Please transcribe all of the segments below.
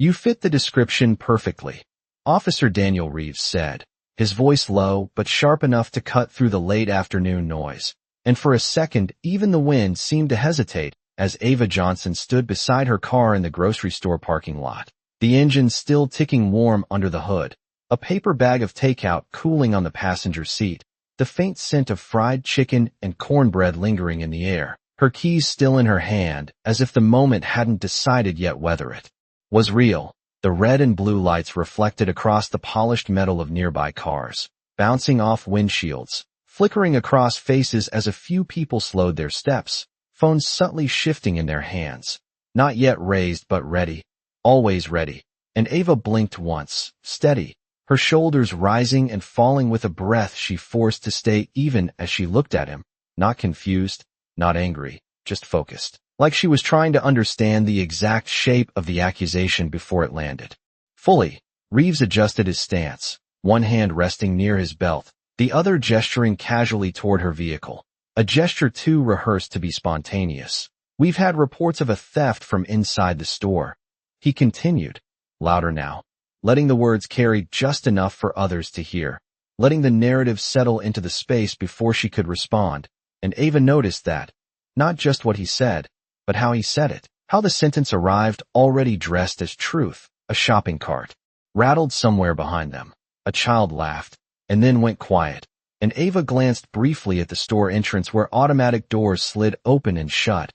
You fit the description perfectly, Officer Daniel Reeves said, his voice low but sharp enough to cut through the late afternoon noise. And for a second, even the wind seemed to hesitate as Ava Johnson stood beside her car in the grocery store parking lot, the engine still ticking warm under the hood, a paper bag of takeout cooling on the passenger seat, the faint scent of fried chicken and cornbread lingering in the air, her keys still in her hand, as if the moment hadn't decided yet whether it was real. The red and blue lights reflected across the polished metal of nearby cars, bouncing off windshields, flickering across faces as a few people slowed their steps, phones subtly shifting in their hands. Not yet raised but ready, always ready. And Ava blinked once, steady, her shoulders rising and falling with a breath she forced to stay even as she looked at him, not confused, not angry, just focused. Like she was trying to understand the exact shape of the accusation before it landed. Fully, Reeves adjusted his stance, one hand resting near his belt, the other gesturing casually toward her vehicle, a gesture too rehearsed to be spontaneous. We've had reports of a theft from inside the store, he continued, louder now, letting the words carry just enough for others to hear, letting the narrative settle into the space before she could respond, and Ava noticed that, not just what he said, but how he said it, how the sentence arrived already dressed as truth. A shopping cart rattled somewhere behind them. A child laughed, and then went quiet, and Ava glanced briefly at the store entrance where automatic doors slid open and shut,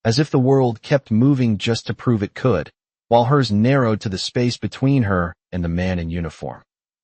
as if the world kept moving just to prove it could, while hers narrowed to the space between her and the man in uniform.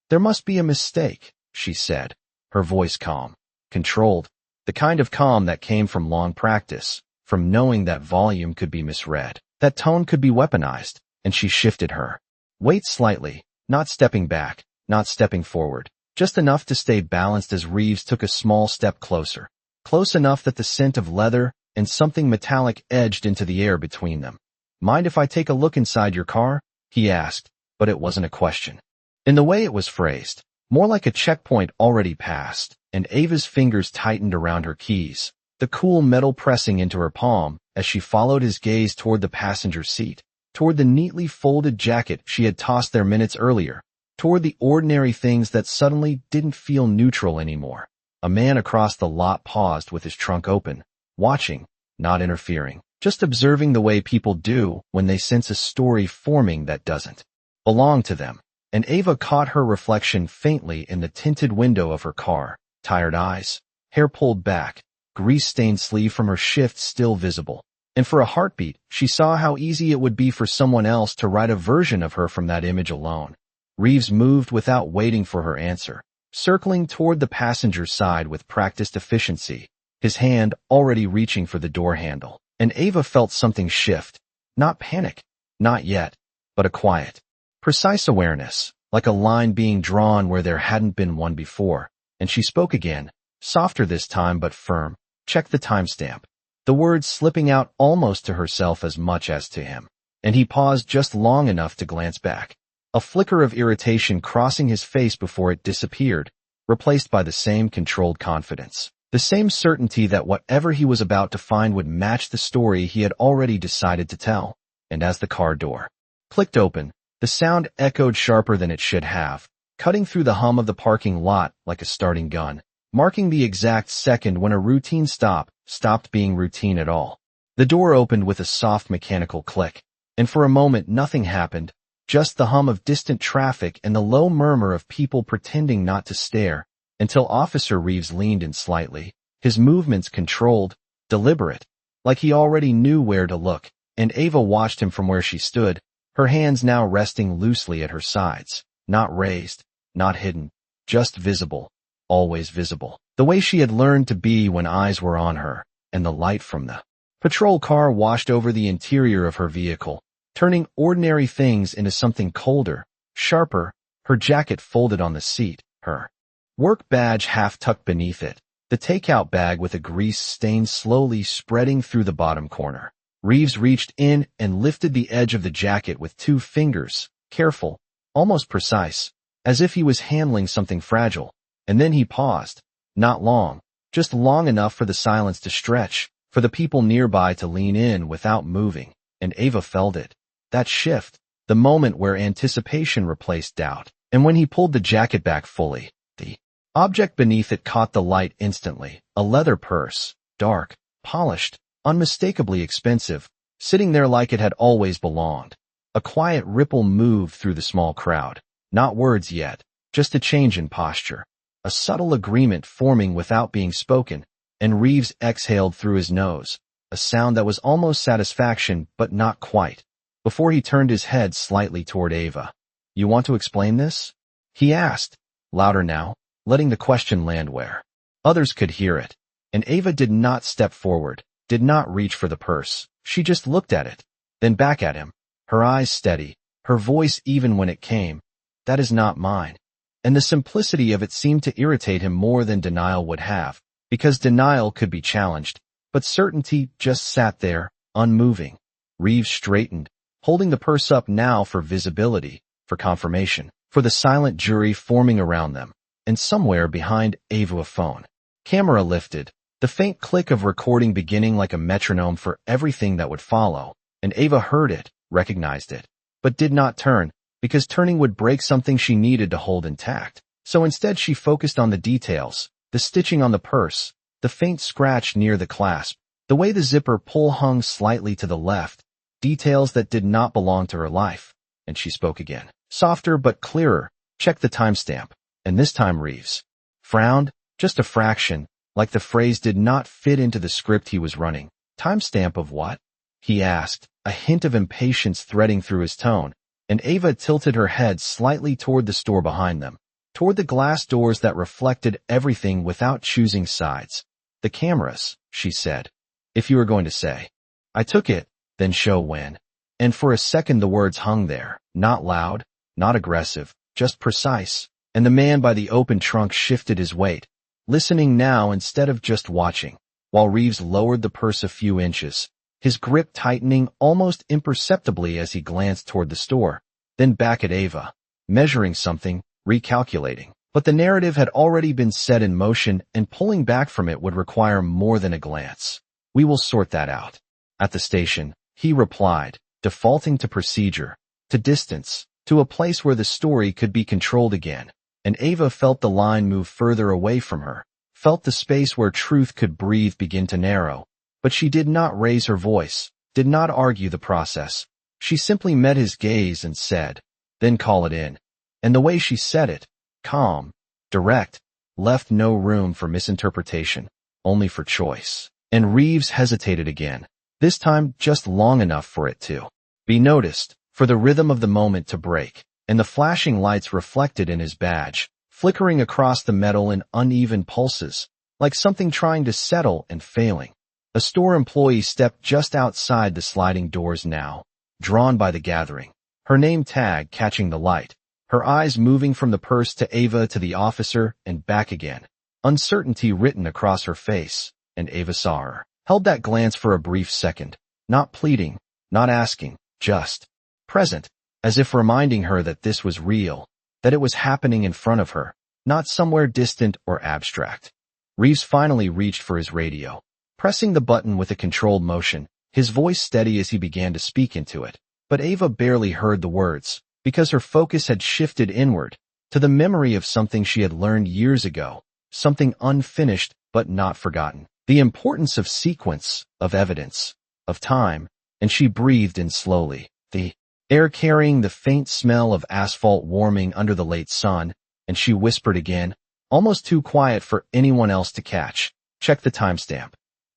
There must be a mistake, she said, her voice calm, controlled, the kind of calm that came from long practice, from knowing that volume could be misread, that tone could be weaponized, and she shifted her weight slightly, not stepping back, not stepping forward, just enough to stay balanced as Reeves took a small step closer, close enough that the scent of leather and something metallic edged into the air between them. Mind if I take a look inside your car? He asked, but it wasn't a question. In the way it was phrased, more like a checkpoint already passed, and Ava's fingers tightened around her keys, the cool metal pressing into her palm as she followed his gaze toward the passenger seat, toward the neatly folded jacket she had tossed there minutes earlier, toward the ordinary things that suddenly didn't feel neutral anymore. A man across the lot paused with his trunk open, watching, not interfering, just observing the way people do when they sense a story forming that doesn't belong to them. And Ava caught her reflection faintly in the tinted window of her car, tired eyes, hair pulled back, grease-stained sleeve from her shift still visible. And for a heartbeat, she saw how easy it would be for someone else to write a version of her from that image alone. Reeves moved without waiting for her answer, circling toward the passenger's side with practiced efficiency, his hand already reaching for the door handle. And Ava felt something shift. Not panic. Not yet. But a quiet, precise awareness, like a line being drawn where there hadn't been one before. And she spoke again, softer this time but firm. Check the timestamp. The words slipping out almost to herself as much as to him. And he paused just long enough to glance back. A flicker of irritation crossing his face before it disappeared, replaced by the same controlled confidence. The same certainty that whatever he was about to find would match the story he had already decided to tell. And as the car door clicked open, the sound echoed sharper than it should have, cutting through the hum of the parking lot like a starting gun, marking the exact second when a routine stop stopped being routine at all. The door opened with a soft mechanical click, and for a moment nothing happened, just the hum of distant traffic and the low murmur of people pretending not to stare, until Officer Reeves leaned in slightly, his movements controlled, deliberate, like he already knew where to look, and Ava watched him from where she stood, her hands now resting loosely at her sides, not raised, not hidden, just visible, always visible, the way she had learned to be when eyes were on her, and the light from the patrol car washed over the interior of her vehicle, turning ordinary things into something colder, sharper, her jacket folded on the seat, her work badge half tucked beneath it, the takeout bag with a grease stain slowly spreading through the bottom corner. Reeves reached in and lifted the edge of the jacket with 2 fingers, careful, almost precise, as if he was handling something fragile, and then he paused, not long, just long enough for the silence to stretch, for the people nearby to lean in without moving, and Ava felt it. That shift, the moment where anticipation replaced doubt, and when he pulled the jacket back fully, the object beneath it caught the light instantly, a leather purse, dark, polished, unmistakably expensive, sitting there like it had always belonged. A quiet ripple moved through the small crowd. Not words yet, just a change in posture. A subtle agreement forming without being spoken, and Reeves exhaled through his nose, a sound that was almost satisfaction but not quite, before he turned his head slightly toward Ava. "You want to explain this?" he asked, louder now, letting the question land where others could hear it. And Ava did not step forward, did not reach for the purse. She just looked at it, then back at him, her eyes steady, her voice even when it came. "That is not mine." And the simplicity of it seemed to irritate him more than denial would have, because denial could be challenged, but certainty just sat there, unmoving. Reeves straightened, holding the purse up now for visibility, for confirmation, for the silent jury forming around them, and somewhere behind Ava a phone. Camera lifted, the faint click of recording beginning like a metronome for everything that would follow, and Ava heard it, recognized it, but did not turn, because turning would break something she needed to hold intact. So instead she focused on the details, the stitching on the purse, the faint scratch near the clasp, the way the zipper pull hung slightly to the left, details that did not belong to her life. And she spoke again, softer but clearer. "Check the timestamp." And this time Reeves frowned, just a fraction, like the phrase did not fit into the script he was running. "Timestamp of what?" he asked, a hint of impatience threading through his tone, and Ava tilted her head slightly toward the store behind them, toward the glass doors that reflected everything without choosing sides. "The cameras," she said. "If you were going to say." "I took it, then show when." And for a second the words hung there, not loud, not aggressive, just precise, and the man by the open trunk shifted his weight, listening now instead of just watching, while Reeves lowered the purse a few inches, his grip tightening almost imperceptibly as he glanced toward the store, then back at Ava, measuring something, recalculating. But the narrative had already been set in motion, and pulling back from it would require more than a glance. "We will sort that out." At the station, he replied, defaulting to procedure, to distance, to a place where the story could be controlled again. And Ava felt the line move further away from her, felt the space where truth could breathe begin to narrow. But she did not raise her voice, did not argue the process. She simply met his gaze and said, "Then call it in." And the way she said it, calm, direct, left no room for misinterpretation, only for choice. And Reeves hesitated again, this time just long enough for it to be noticed, for the rhythm of the moment to break, and the flashing lights reflected in his badge, flickering across the metal in uneven pulses, like something trying to settle and failing. A store employee stepped just outside the sliding doors now, drawn by the gathering, her name tag catching the light, her eyes moving from the purse to Ava to the officer and back again, uncertainty written across her face, and Ava saw her, held that glance for a brief second, not pleading, not asking, just present, as if reminding her that this was real, that it was happening in front of her, not somewhere distant or abstract. Reeves finally reached for his radio, pressing the button with a controlled motion, his voice steady as he began to speak into it. But Ava barely heard the words, because her focus had shifted inward, to the memory of something she had learned years ago, something unfinished but not forgotten. The importance of sequence, of evidence, of time, and she breathed in slowly, the air carrying the faint smell of asphalt warming under the late sun, and she whispered again, almost too quiet for anyone else to catch, "Check the timestamp."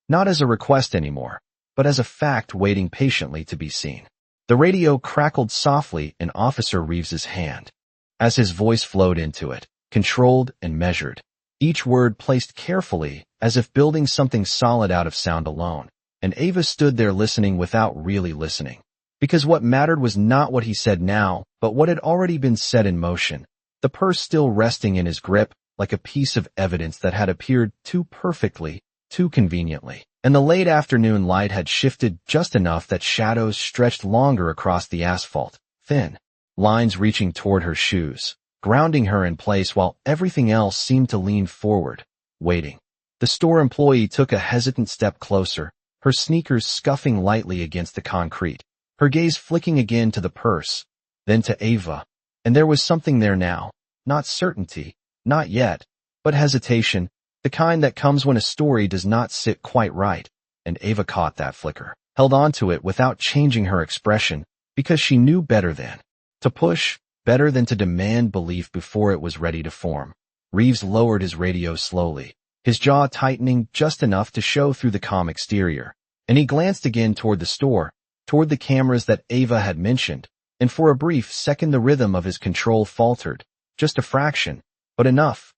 Not as a request anymore, but as a fact waiting patiently to be seen. The radio crackled softly in Officer Reeves's hand, as his voice flowed into it, controlled and measured, each word placed carefully as if building something solid out of sound alone. And Ava stood there listening without really listening, because what mattered was not what he said now, but what had already been set in motion, the purse still resting in his grip like a piece of evidence that had appeared too perfectly, too conveniently. And the late afternoon light had shifted just enough that shadows stretched longer across the asphalt, thin lines reaching toward her shoes, grounding her in place while everything else seemed to lean forward, waiting. The store employee took a hesitant step closer, her sneakers scuffing lightly against the concrete, her gaze flicking again to the purse, then to Ava. And there was something there now. Not certainty, not yet, but hesitation, the kind that comes when a story does not sit quite right. And Ava caught that flicker, held on to it without changing her expression, because she knew better than to push, better than to demand belief before it was ready to form. Reeves lowered his radio slowly, his jaw tightening just enough to show through the calm exterior, and he glanced again toward the store, toward the cameras that Ava had mentioned, and for a brief second the rhythm of his control faltered, just a fraction, but enough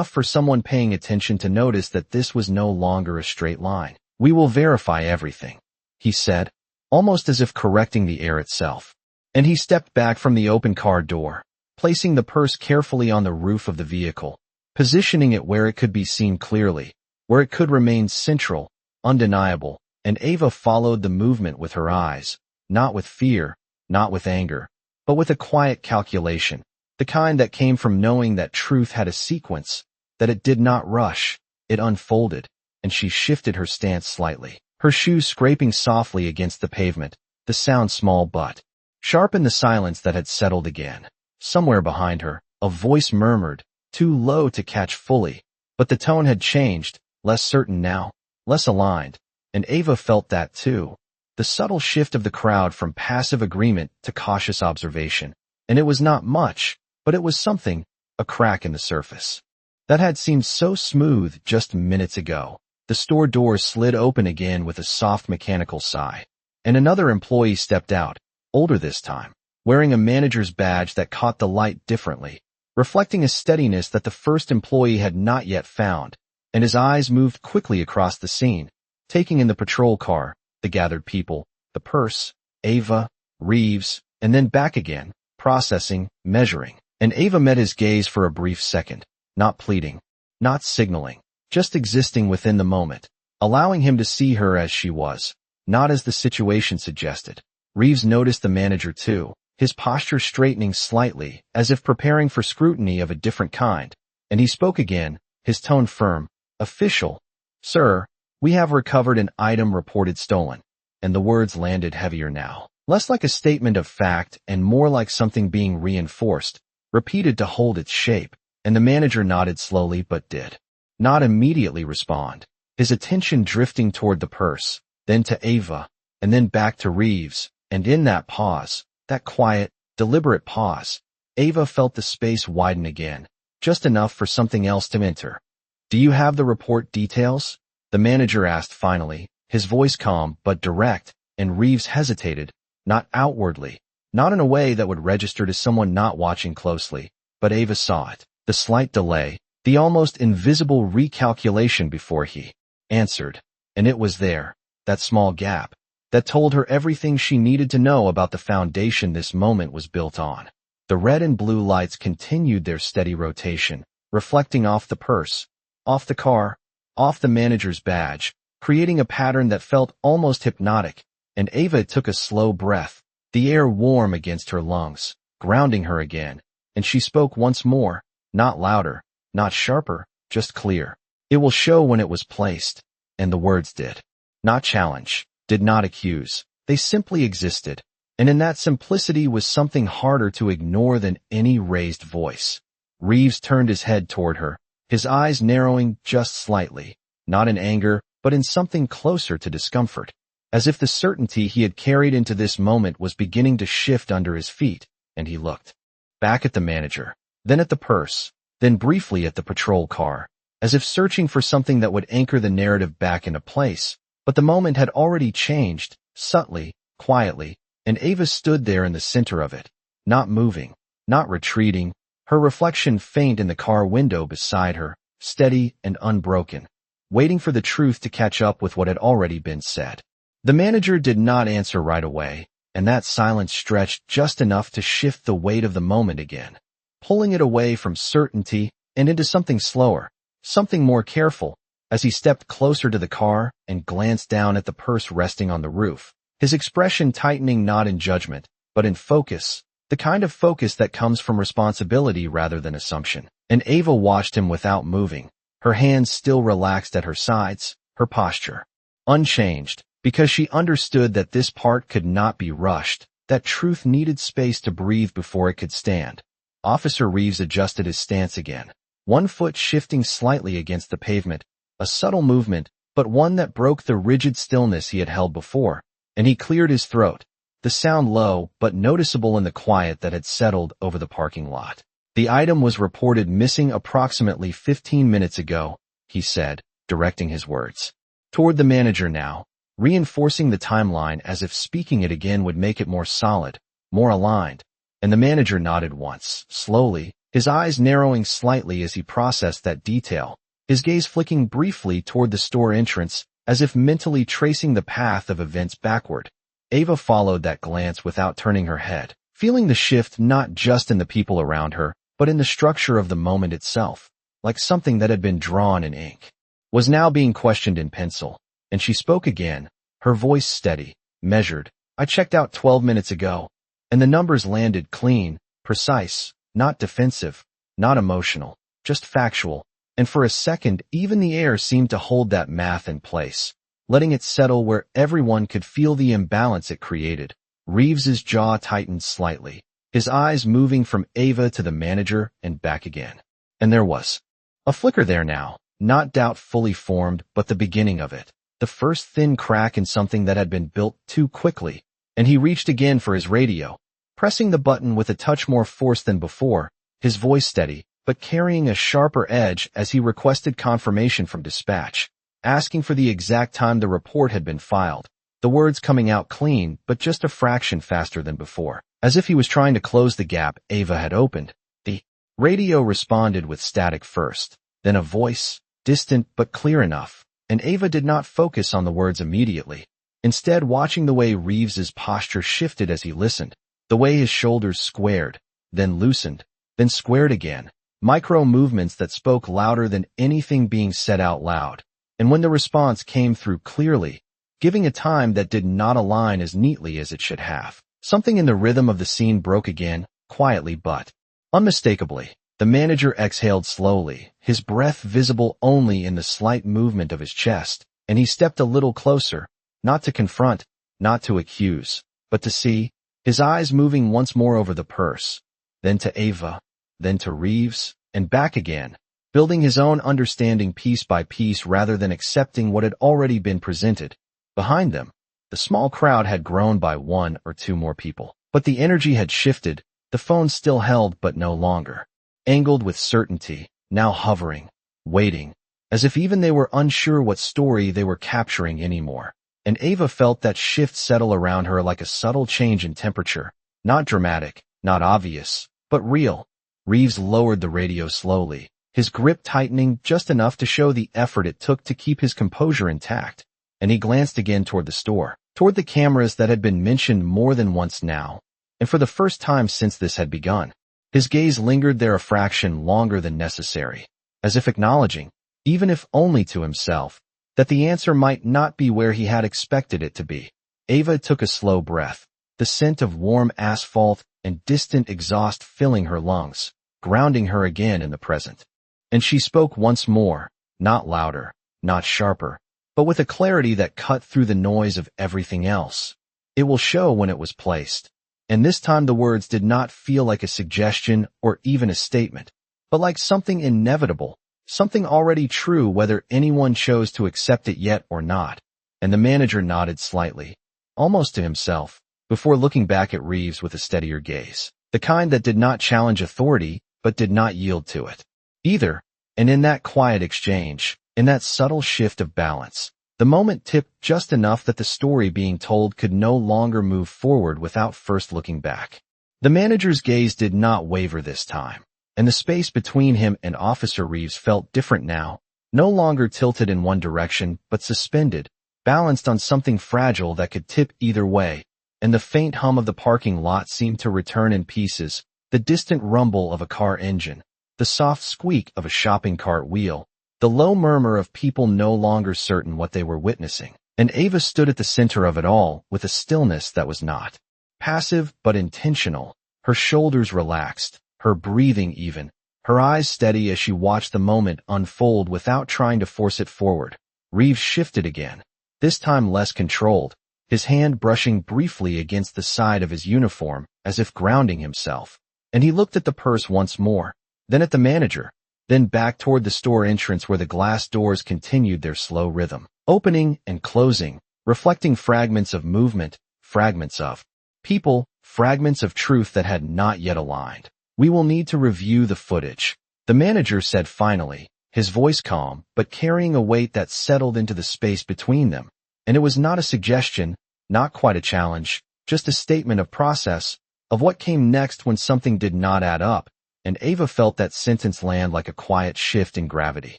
for someone paying attention to notice that this was no longer a straight line. "We will verify everything," he said, almost as if correcting the air itself. And he stepped back from the open car door, placing the purse carefully on the roof of the vehicle, positioning it where it could be seen clearly, where it could remain central, undeniable, and Ava followed the movement with her eyes, not with fear, not with anger, but with a quiet calculation, the kind that came from knowing that truth had a sequence, that it did not rush, it unfolded, and she shifted her stance slightly, her shoes scraping softly against the pavement, the sound small but sharp in the silence that had settled again. Somewhere behind her, a voice murmured, too low to catch fully, but the tone had changed, less certain now, less aligned, and Ava felt that too. The subtle shift of the crowd from passive agreement to cautious observation, and it was not much, but it was something, a crack in the surface. That had seemed so smooth just minutes ago. The store doors slid open again with a soft mechanical sigh, and another employee stepped out, older this time, wearing a manager's badge that caught the light differently, reflecting a steadiness that the first employee had not yet found, and his eyes moved quickly across the scene, taking in the patrol car, the gathered people, the purse, Ava, Reeves, and then back again, processing, measuring. And Ava met his gaze for a brief second, not pleading, not signaling, just existing within the moment, allowing him to see her as she was, not as the situation suggested. Reeves noticed the manager too, his posture straightening slightly, as if preparing for scrutiny of a different kind, and he spoke again, his tone firm, official. "Sir, we have recovered an item reported stolen," and the words landed heavier now, less like a statement of fact and more like something being reinforced, repeated to hold its shape, and the manager nodded slowly but did not immediately respond, his attention drifting toward the purse, then to Ava, and then back to Reeves. And in that pause, that quiet, deliberate pause, Ava felt the space widen again, just enough for something else to enter. "Do you have the report details?" the manager asked finally, his voice calm but direct, and Reeves hesitated, not outwardly, not in a way that would register to someone not watching closely, but Ava saw it, the slight delay, the almost invisible recalculation before he answered, and it was there, that small gap, that told her everything she needed to know about the foundation this moment was built on. The red and blue lights continued their steady rotation, reflecting off the purse, off the car, off the manager's badge, creating a pattern that felt almost hypnotic, and Ava took a slow breath, the air warm against her lungs, grounding her again, and she spoke once more, not louder, not sharper, just clear. "It will show when it was placed," and the words did not challenge, did not accuse, they simply existed, and in that simplicity was something harder to ignore than any raised voice. Reeves turned his head toward her, his eyes narrowing just slightly, not in anger, but in something closer to discomfort, as if the certainty he had carried into this moment was beginning to shift under his feet, and he looked back at the manager, then at the purse, then briefly at the patrol car, as if searching for something that would anchor the narrative back into place. But the moment had already changed, subtly, quietly, and Ava stood there in the center of it, not moving, not retreating, her reflection faint in the car window beside her, steady and unbroken, waiting for the truth to catch up with what had already been said. The manager did not answer right away, and that silence stretched just enough to shift the weight of the moment again, pulling it away from certainty and into something slower, something more careful. As he stepped closer to the car and glanced down at the purse resting on the roof, his expression tightening not in judgment, but in focus, the kind of focus that comes from responsibility rather than assumption. And Ava watched him without moving, her hands still relaxed at her sides, her posture unchanged, because she understood that this part could not be rushed, that truth needed space to breathe before it could stand. Officer Reeves adjusted his stance again, one foot shifting slightly against the pavement, a subtle movement, but one that broke the rigid stillness he had held before, and he cleared his throat, the sound low but noticeable in the quiet that had settled over the parking lot. The item was reported missing approximately 15 minutes ago, he said, directing his words toward the manager now, reinforcing the timeline as if speaking it again would make it more solid, more aligned. And the manager nodded once, slowly, his eyes narrowing slightly as he processed that detail, his gaze flicking briefly toward the store entrance, as if mentally tracing the path of events backward. Ava followed that glance without turning her head, feeling the shift not just in the people around her, but in the structure of the moment itself, like something that had been drawn in ink, was now being questioned in pencil. And she spoke again, her voice steady, measured. I checked out 12 minutes ago, and the numbers landed clean, precise, not defensive, not emotional, just factual. And for a second, even the air seemed to hold that math in place, letting it settle where everyone could feel the imbalance it created. Reeves's jaw tightened slightly, his eyes moving from Ava to the manager and back again. And there was a flicker there now, not doubt fully formed, but the beginning of it, the first thin crack in something that had been built too quickly. And he reached again for his radio, pressing the button with a touch more force than before, his voice steady, but carrying a sharper edge as he requested confirmation from dispatch, asking for the exact time the report had been filed, the words coming out clean but just a fraction faster than before, as if he was trying to close the gap Ava had opened. The radio responded with static first, then a voice, distant but clear enough, and Ava did not focus on the words immediately, instead watching the way Reeves's posture shifted as he listened, the way his shoulders squared, then loosened, then squared again, micro movements that spoke louder than anything being said out loud. And when the response came through clearly, giving a time that did not align as neatly as it should have, something in the rhythm of the scene broke again, quietly but unmistakably. The manager exhaled slowly, his breath visible only in the slight movement of his chest, and he stepped a little closer, not to confront, not to accuse, but to see, his eyes moving once more over the purse, then to Ava, then to Reeves, and back again, building his own understanding piece by piece rather than accepting what had already been presented. Behind them, the small crowd had grown by one or two more people, but the energy had shifted, the phone still held but no longer, angled with certainty, now hovering, waiting, as if even they were unsure what story they were capturing anymore. And Ava felt that shift settle around her like a subtle change in temperature, not dramatic, not obvious, but real. Reeves lowered the radio slowly, his grip tightening just enough to show the effort it took to keep his composure intact, and he glanced again toward the store, toward the cameras that had been mentioned more than once now, and for the first time since this had begun. His gaze lingered there a fraction longer than necessary, as if acknowledging, even if only to himself, that the answer might not be where he had expected it to be. Ava took a slow breath, the scent of warm asphalt and distant exhaust filling her lungs, grounding her again in the present. And she spoke once more, not louder, not sharper, but with a clarity that cut through the noise of everything else. It will show when it was placed. And this time the words did not feel like a suggestion or even a statement, but like something inevitable, something already true whether anyone chose to accept it yet or not. And the manager nodded slightly, almost to himself, before looking back at Reeves with a steadier gaze, the kind that did not challenge authority but did not yield to it either. And in that quiet exchange, in that subtle shift of balance, the moment tipped just enough that the story being told could no longer move forward without first looking back. The manager's gaze did not waver this time, and the space between him and Officer Reeves felt different now, no longer tilted in one direction but suspended, balanced on something fragile that could tip either way. And the faint hum of the parking lot seemed to return in pieces, the distant rumble of a car engine, the soft squeak of a shopping cart wheel, the low murmur of people no longer certain what they were witnessing. And Ava stood at the center of it all with a stillness that was not passive but intentional, her shoulders relaxed, her breathing even, her eyes steady as she watched the moment unfold without trying to force it forward. Reeves shifted again, this time less controlled, his hand brushing briefly against the side of his uniform as if grounding himself. And he looked at the purse once more, then at the manager, then back toward the store entrance where the glass doors continued their slow rhythm, opening and closing, reflecting fragments of movement, fragments of people, fragments of truth that had not yet aligned. "We will need to review the footage," the manager said finally, his voice calm but carrying a weight that settled into the space between them. And it was not a suggestion, not quite a challenge, just a statement of process, of what came next when something did not add up, and Ava felt that sentence land like a quiet shift in gravity.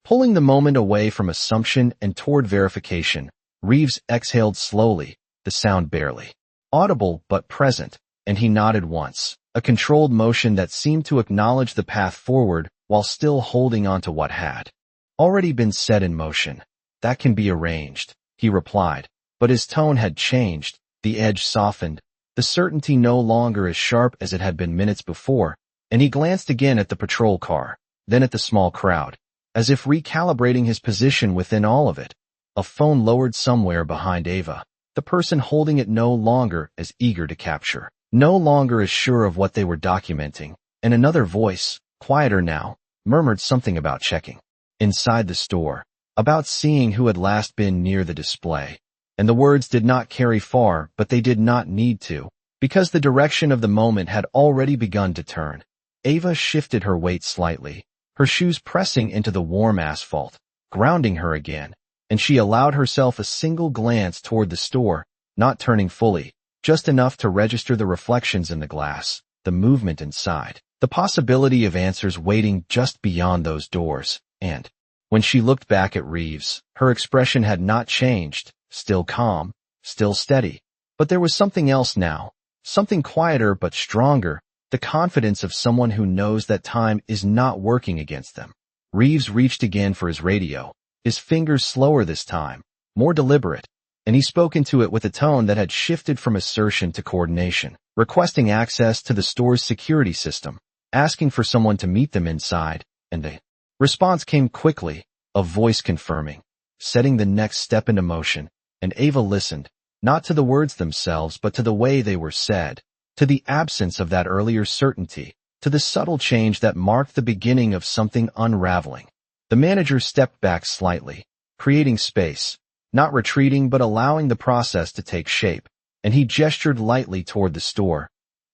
Pulling the moment away from assumption and toward verification, Reeves exhaled slowly, the sound barely audible but present, and he nodded once, a controlled motion that seemed to acknowledge the path forward while still holding on to what had already been set in motion. "That can be arranged," he replied, but his tone had changed, the edge softened, the certainty no longer as sharp as it had been minutes before, and he glanced again at the patrol car, then at the small crowd, as if recalibrating his position within all of it. A phone lowered somewhere behind Ava, the person holding it no longer as eager to capture, no longer as sure of what they were documenting, and another voice, quieter now, murmured something about checking inside the store, about seeing who had last been near the display. And the words did not carry far, but they did not need to, because the direction of the moment had already begun to turn. Ava shifted her weight slightly, her shoes pressing into the warm asphalt, grounding her again, and she allowed herself a single glance toward the store, not turning fully, just enough to register the reflections in the glass, the movement inside, the possibility of answers waiting just beyond those doors. And when she looked back at Reeves, her expression had not changed, still calm, still steady. But there was something else now, something quieter but stronger, the confidence of someone who knows that time is not working against them. Reeves reached again for his radio, his fingers slower this time, more deliberate, and he spoke into it with a tone that had shifted from assertion to coordination, requesting access to the store's security system, asking for someone to meet them inside, and the response came quickly, a voice confirming, setting the next step into motion, and Ava listened, not to the words themselves but to the way they were said, to the absence of that earlier certainty, to the subtle change that marked the beginning of something unraveling. The manager stepped back slightly, creating space, not retreating but allowing the process to take shape, and he gestured lightly toward the store.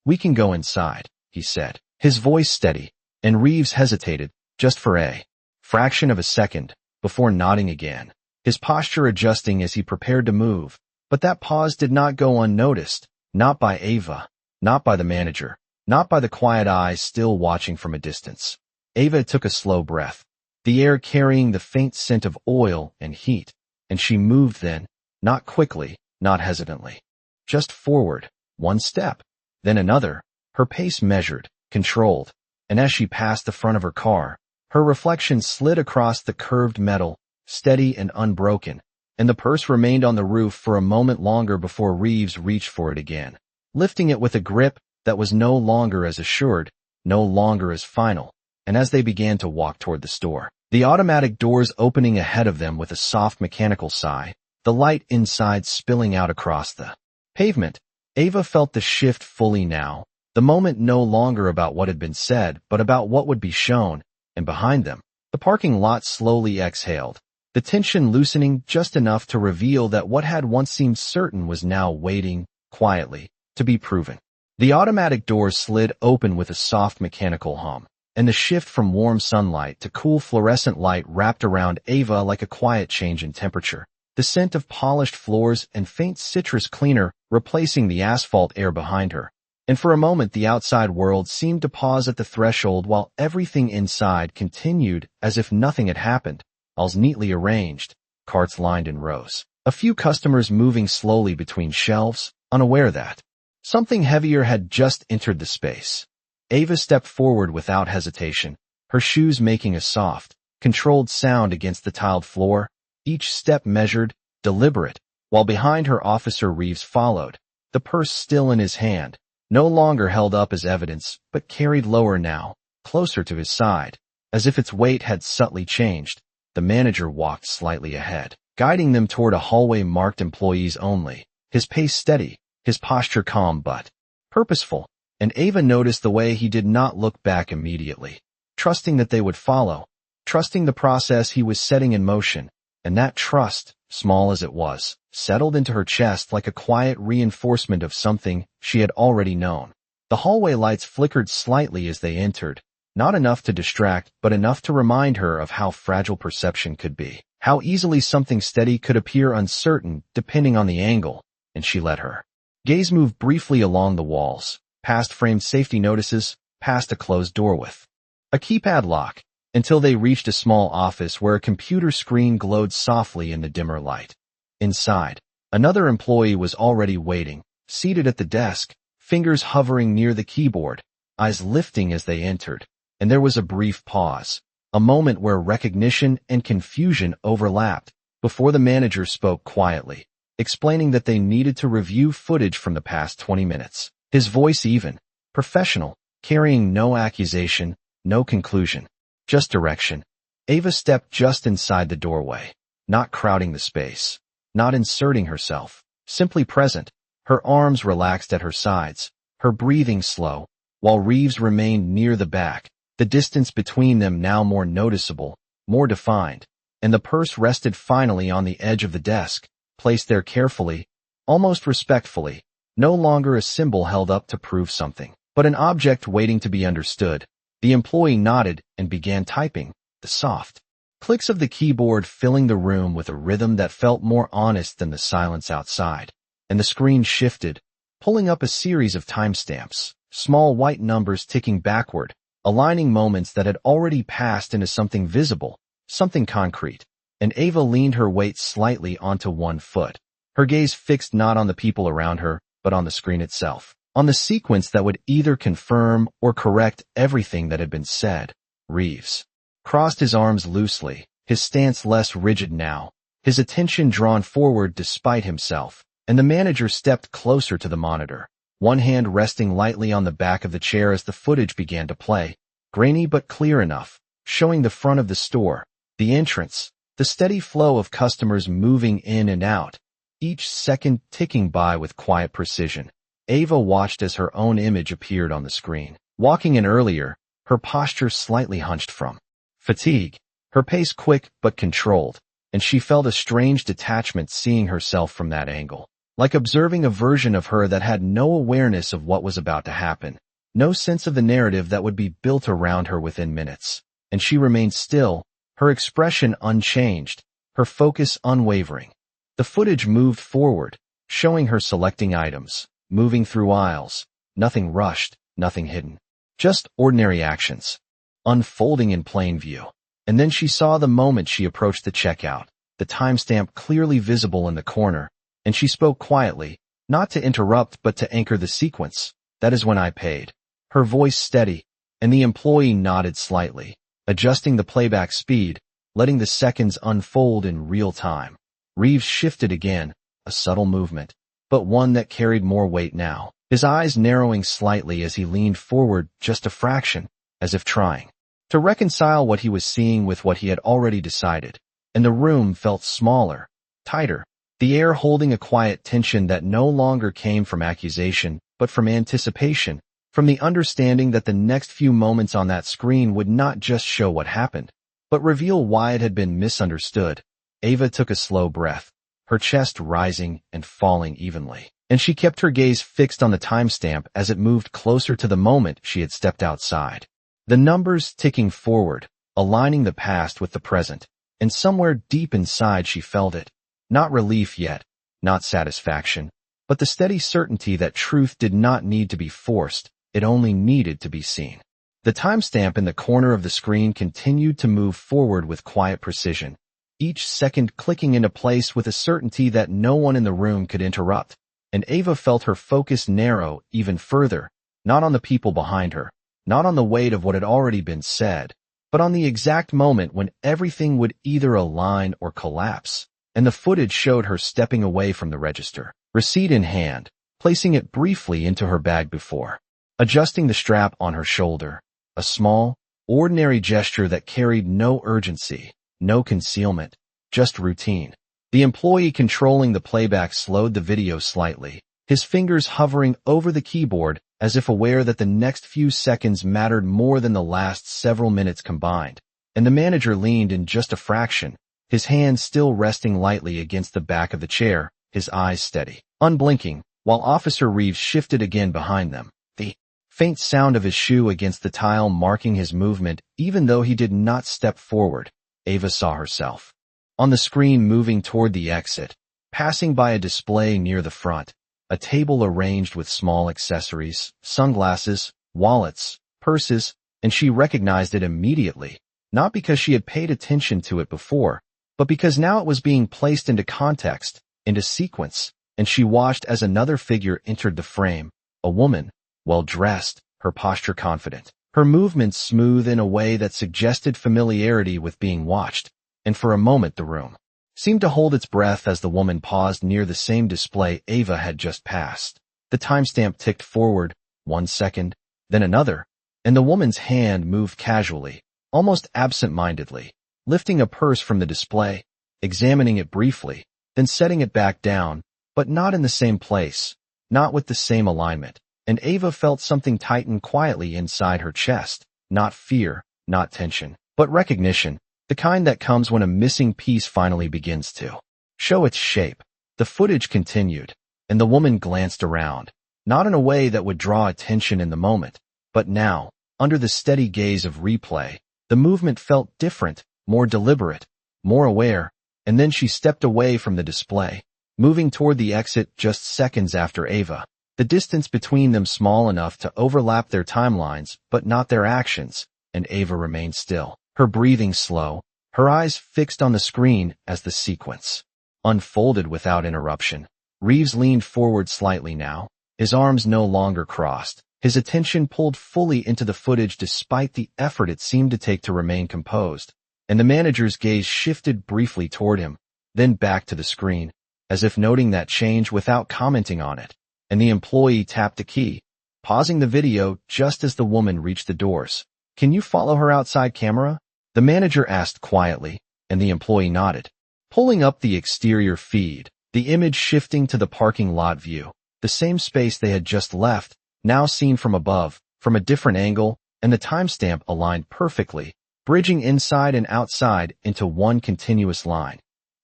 "We can go inside," he said, his voice steady, and Reeves hesitated, just for a fraction of a second, before nodding again, his posture adjusting as he prepared to move. But that pause did not go unnoticed, not by Ava, not by the manager, not by the quiet eyes still watching from a distance. Ava took a slow breath, the air carrying the faint scent of oil and heat, and she moved then, not quickly, not hesitantly. Just forward, one step, then another, her pace measured, controlled, and as she passed the front of her car, her reflection slid across the curved metal, steady and unbroken, and the purse remained on the roof for a moment longer before Reeves reached for it again, lifting it with a grip that was no longer as assured, no longer as final. And as they began to walk toward the store, the automatic doors opening ahead of them with a soft mechanical sigh, the light inside spilling out across the pavement, Ava felt the shift fully now, the moment no longer about what had been said but about what would be shown, and behind them, the parking lot slowly exhaled, the tension loosening just enough to reveal that what had once seemed certain was now waiting, quietly, to be proven. The automatic doors slid open with a soft mechanical hum, and the shift from warm sunlight to cool fluorescent light wrapped around Ava like a quiet change in temperature, the scent of polished floors and faint citrus cleaner replacing the asphalt air behind her. And for a moment the outside world seemed to pause at the threshold while everything inside continued as if nothing had happened, aisles neatly arranged, carts lined in rows, a few customers moving slowly between shelves, unaware that something heavier had just entered the space. Ava stepped forward without hesitation, her shoes making a soft, controlled sound against the tiled floor, each step measured, deliberate, while behind her Officer Reeves followed, the purse still in his hand, no longer held up as evidence, but carried lower now, closer to his side, as if its weight had subtly changed. The manager walked slightly ahead, guiding them toward a hallway marked employees only, his pace steady, his posture calm but purposeful, and Ava noticed the way he did not look back immediately, trusting that they would follow, trusting the process he was setting in motion, and that trust, small as it was, settled into her chest like a quiet reinforcement of something she had already known. The hallway lights flickered slightly as they entered, not enough to distract but enough to remind her of how fragile perception could be, how easily something steady could appear uncertain depending on the angle, and she let her gaze move briefly along the walls, past framed safety notices, past a closed door with a keypad lock, until they reached a small office where a computer screen glowed softly in the dimmer light. Inside, another employee was already waiting, seated at the desk, fingers hovering near the keyboard, eyes lifting as they entered, and there was a brief pause, a moment where recognition and confusion overlapped, before the manager spoke quietly, explaining that they needed to review footage from the past 20 minutes. His voice even, professional, carrying no accusation, no conclusion, just direction. Ava stepped just inside the doorway, not crowding the space, not inserting herself, simply present, her arms relaxed at her sides, her breathing slow, while Reeves remained near the back, the distance between them now more noticeable, more defined, and the purse rested finally on the edge of the desk, placed there carefully, almost respectfully, no longer a symbol held up to prove something, but an object waiting to be understood. The employee nodded and began typing, the soft clicks of the keyboard filling the room with a rhythm that felt more honest than the silence outside, and the screen shifted, pulling up a series of timestamps, small white numbers ticking backward, aligning moments that had already passed into something visible, something concrete, and Ava leaned her weight slightly onto one foot, her gaze fixed not on the people around her, but on the screen itself, on the sequence that would either confirm or correct everything that had been said. Reeves crossed his arms loosely, his stance less rigid now, his attention drawn forward despite himself, and the manager stepped closer to the monitor, one hand resting lightly on the back of the chair as the footage began to play, grainy but clear enough, showing the front of the store, the entrance, the steady flow of customers moving in and out, each second ticking by with quiet precision. Ava watched as her own image appeared on the screen, walking in earlier, her posture slightly hunched from fatigue, her pace quick but controlled, and she felt a strange detachment seeing herself from that angle, like observing a version of her that had no awareness of what was about to happen, no sense of the narrative that would be built around her within minutes, and she remained still, her expression unchanged, her focus unwavering. The footage moved forward, showing her selecting items, moving through aisles, nothing rushed, nothing hidden, just ordinary actions, unfolding in plain view. And then she saw the moment she approached the checkout, the timestamp clearly visible in the corner, and she spoke quietly, not to interrupt but to anchor the sequence. That is when I paid. Her voice steady, and the employee nodded slightly, adjusting the playback speed, letting the seconds unfold in real time. Reeves shifted again, a subtle movement, but one that carried more weight now, his eyes narrowing slightly as he leaned forward just a fraction, as if trying to reconcile what he was seeing with what he had already decided, and the room felt smaller, tighter, the air holding a quiet tension that no longer came from accusation, but from anticipation, from the understanding that the next few moments on that screen would not just show what happened, but reveal why it had been misunderstood. Ava took a slow breath, her chest rising and falling evenly, and she kept her gaze fixed on the timestamp as it moved closer to the moment she had stepped outside. The numbers ticking forward, aligning the past with the present, and somewhere deep inside she felt it. Not relief yet, not satisfaction, but the steady certainty that truth did not need to be forced, it only needed to be seen. The timestamp in the corner of the screen continued to move forward with quiet precision, each second clicking into place with a certainty that no one in the room could interrupt, and Ava felt her focus narrow even further, not on the people behind her, not on the weight of what had already been said, but on the exact moment when everything would either align or collapse. And the footage showed her stepping away from the register, receipt in hand, placing it briefly into her bag before adjusting the strap on her shoulder, a small, ordinary gesture that carried no urgency, no concealment, just routine. The employee controlling the playback slowed the video slightly, his fingers hovering over the keyboard as if aware that the next few seconds mattered more than the last several minutes combined. And the manager leaned in just a fraction, his hand still resting lightly against the back of the chair, his eyes steady, unblinking, while Officer Reeves shifted again behind them. The faint sound of his shoe against the tile marking his movement, even though he did not step forward. Ava saw herself on the screen moving toward the exit, passing by a display near the front, a table arranged with small accessories, sunglasses, wallets, purses, and she recognized it immediately, not because she had paid attention to it before, but because now it was being placed into context, into sequence, and she watched as another figure entered the frame, a woman, well-dressed, her posture confident, her movements smooth in a way that suggested familiarity with being watched, and for a moment the room seemed to hold its breath as the woman paused near the same display Ava had just passed. The timestamp ticked forward, 1 second, then another, and the woman's hand moved casually, almost absent-mindedly, lifting a purse from the display, examining it briefly, then setting it back down, but not in the same place, not with the same alignment, and Ava felt something tighten quietly inside her chest, not fear, not tension, but recognition, the kind that comes when a missing piece finally begins to show its shape. The footage continued, and the woman glanced around, not in a way that would draw attention in the moment, but now, under the steady gaze of replay, the movement felt different, more deliberate, more aware, and then she stepped away from the display, moving toward the exit just seconds after Ava, the distance between them small enough to overlap their timelines but not their actions, and Ava remained still, her breathing slow, her eyes fixed on the screen as the sequence unfolded without interruption. Reeves leaned forward slightly now, his arms no longer crossed, his attention pulled fully into the footage despite the effort it seemed to take to remain composed, and the manager's gaze shifted briefly toward him, then back to the screen, as if noting that change without commenting on it, and the employee tapped a key, pausing the video just as the woman reached the doors. "Can you follow her outside camera?" the manager asked quietly, and the employee nodded. Pulling up the exterior feed, the image shifting to the parking lot view, the same space they had just left, now seen from above, from a different angle, and the timestamp aligned perfectly, bridging inside and outside into one continuous line.